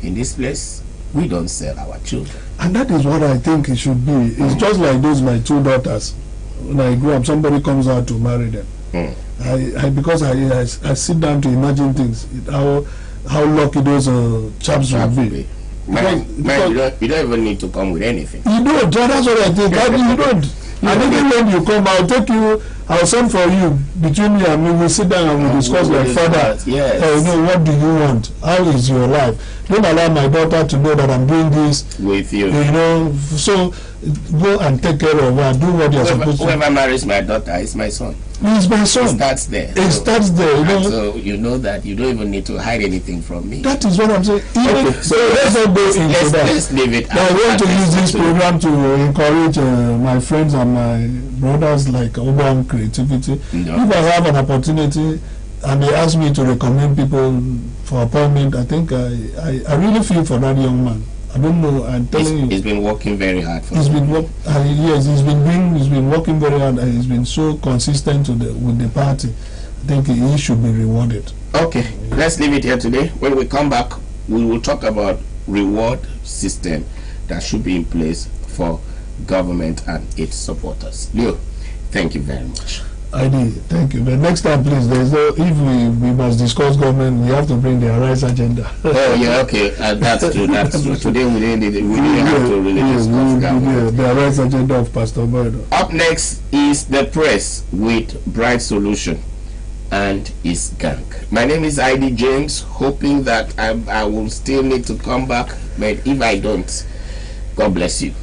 Speaker 9: in this place, we don't sell our children.
Speaker 14: And that is what I think it should be. It's just like those, my two daughters. When I grew up, somebody comes out to marry them. Because I sit down to imagine things, how lucky those chaps will be.
Speaker 9: You don't even need to come with anything.
Speaker 14: You don't. That's what I think. You don't. And even when you come, I'll send for you. Between me and me, we'll sit down and we'll discuss like father.
Speaker 9: Yes.
Speaker 14: What do you want? How is your life? Don't allow my daughter to know that I'm doing this
Speaker 9: with you.
Speaker 14: You know, so go and take care of her. Do what you're supposed to.
Speaker 9: Whoever marries my daughter is my son.
Speaker 14: He's my son.
Speaker 9: It starts there.
Speaker 14: It starts there. You know?
Speaker 9: So you know that you don't even need to hide anything from me.
Speaker 14: That is what I'm saying. So let's not go into that.
Speaker 9: Let's leave it.
Speaker 14: I want to use this program to encourage my friends and my brothers like urban creativity. If I have an opportunity and they ask me to recommend people for appointment, I think I really feel for that young man. I don't know. I'm telling you,
Speaker 9: he's been working very hard.
Speaker 14: He's been working very hard, and he's been so consistent with the party. I think he should be rewarded.
Speaker 9: Okay, let's leave it here today. When we come back, we will talk about reward system that should be in place for government and its supporters. Leo, thank you very much.
Speaker 14: I did. Thank you. But next time, please, if we must discuss government, we have to bring the Arise agenda.
Speaker 9: Oh, yeah, okay. That's true. That's true. Today, we didn't have to really discuss government.
Speaker 14: The Arise agenda of Pastor Boydo.
Speaker 9: Up next is The Press with Bright Solution and his gang. My name is ID James, hoping that I will still need to come back, but if I don't, God bless you.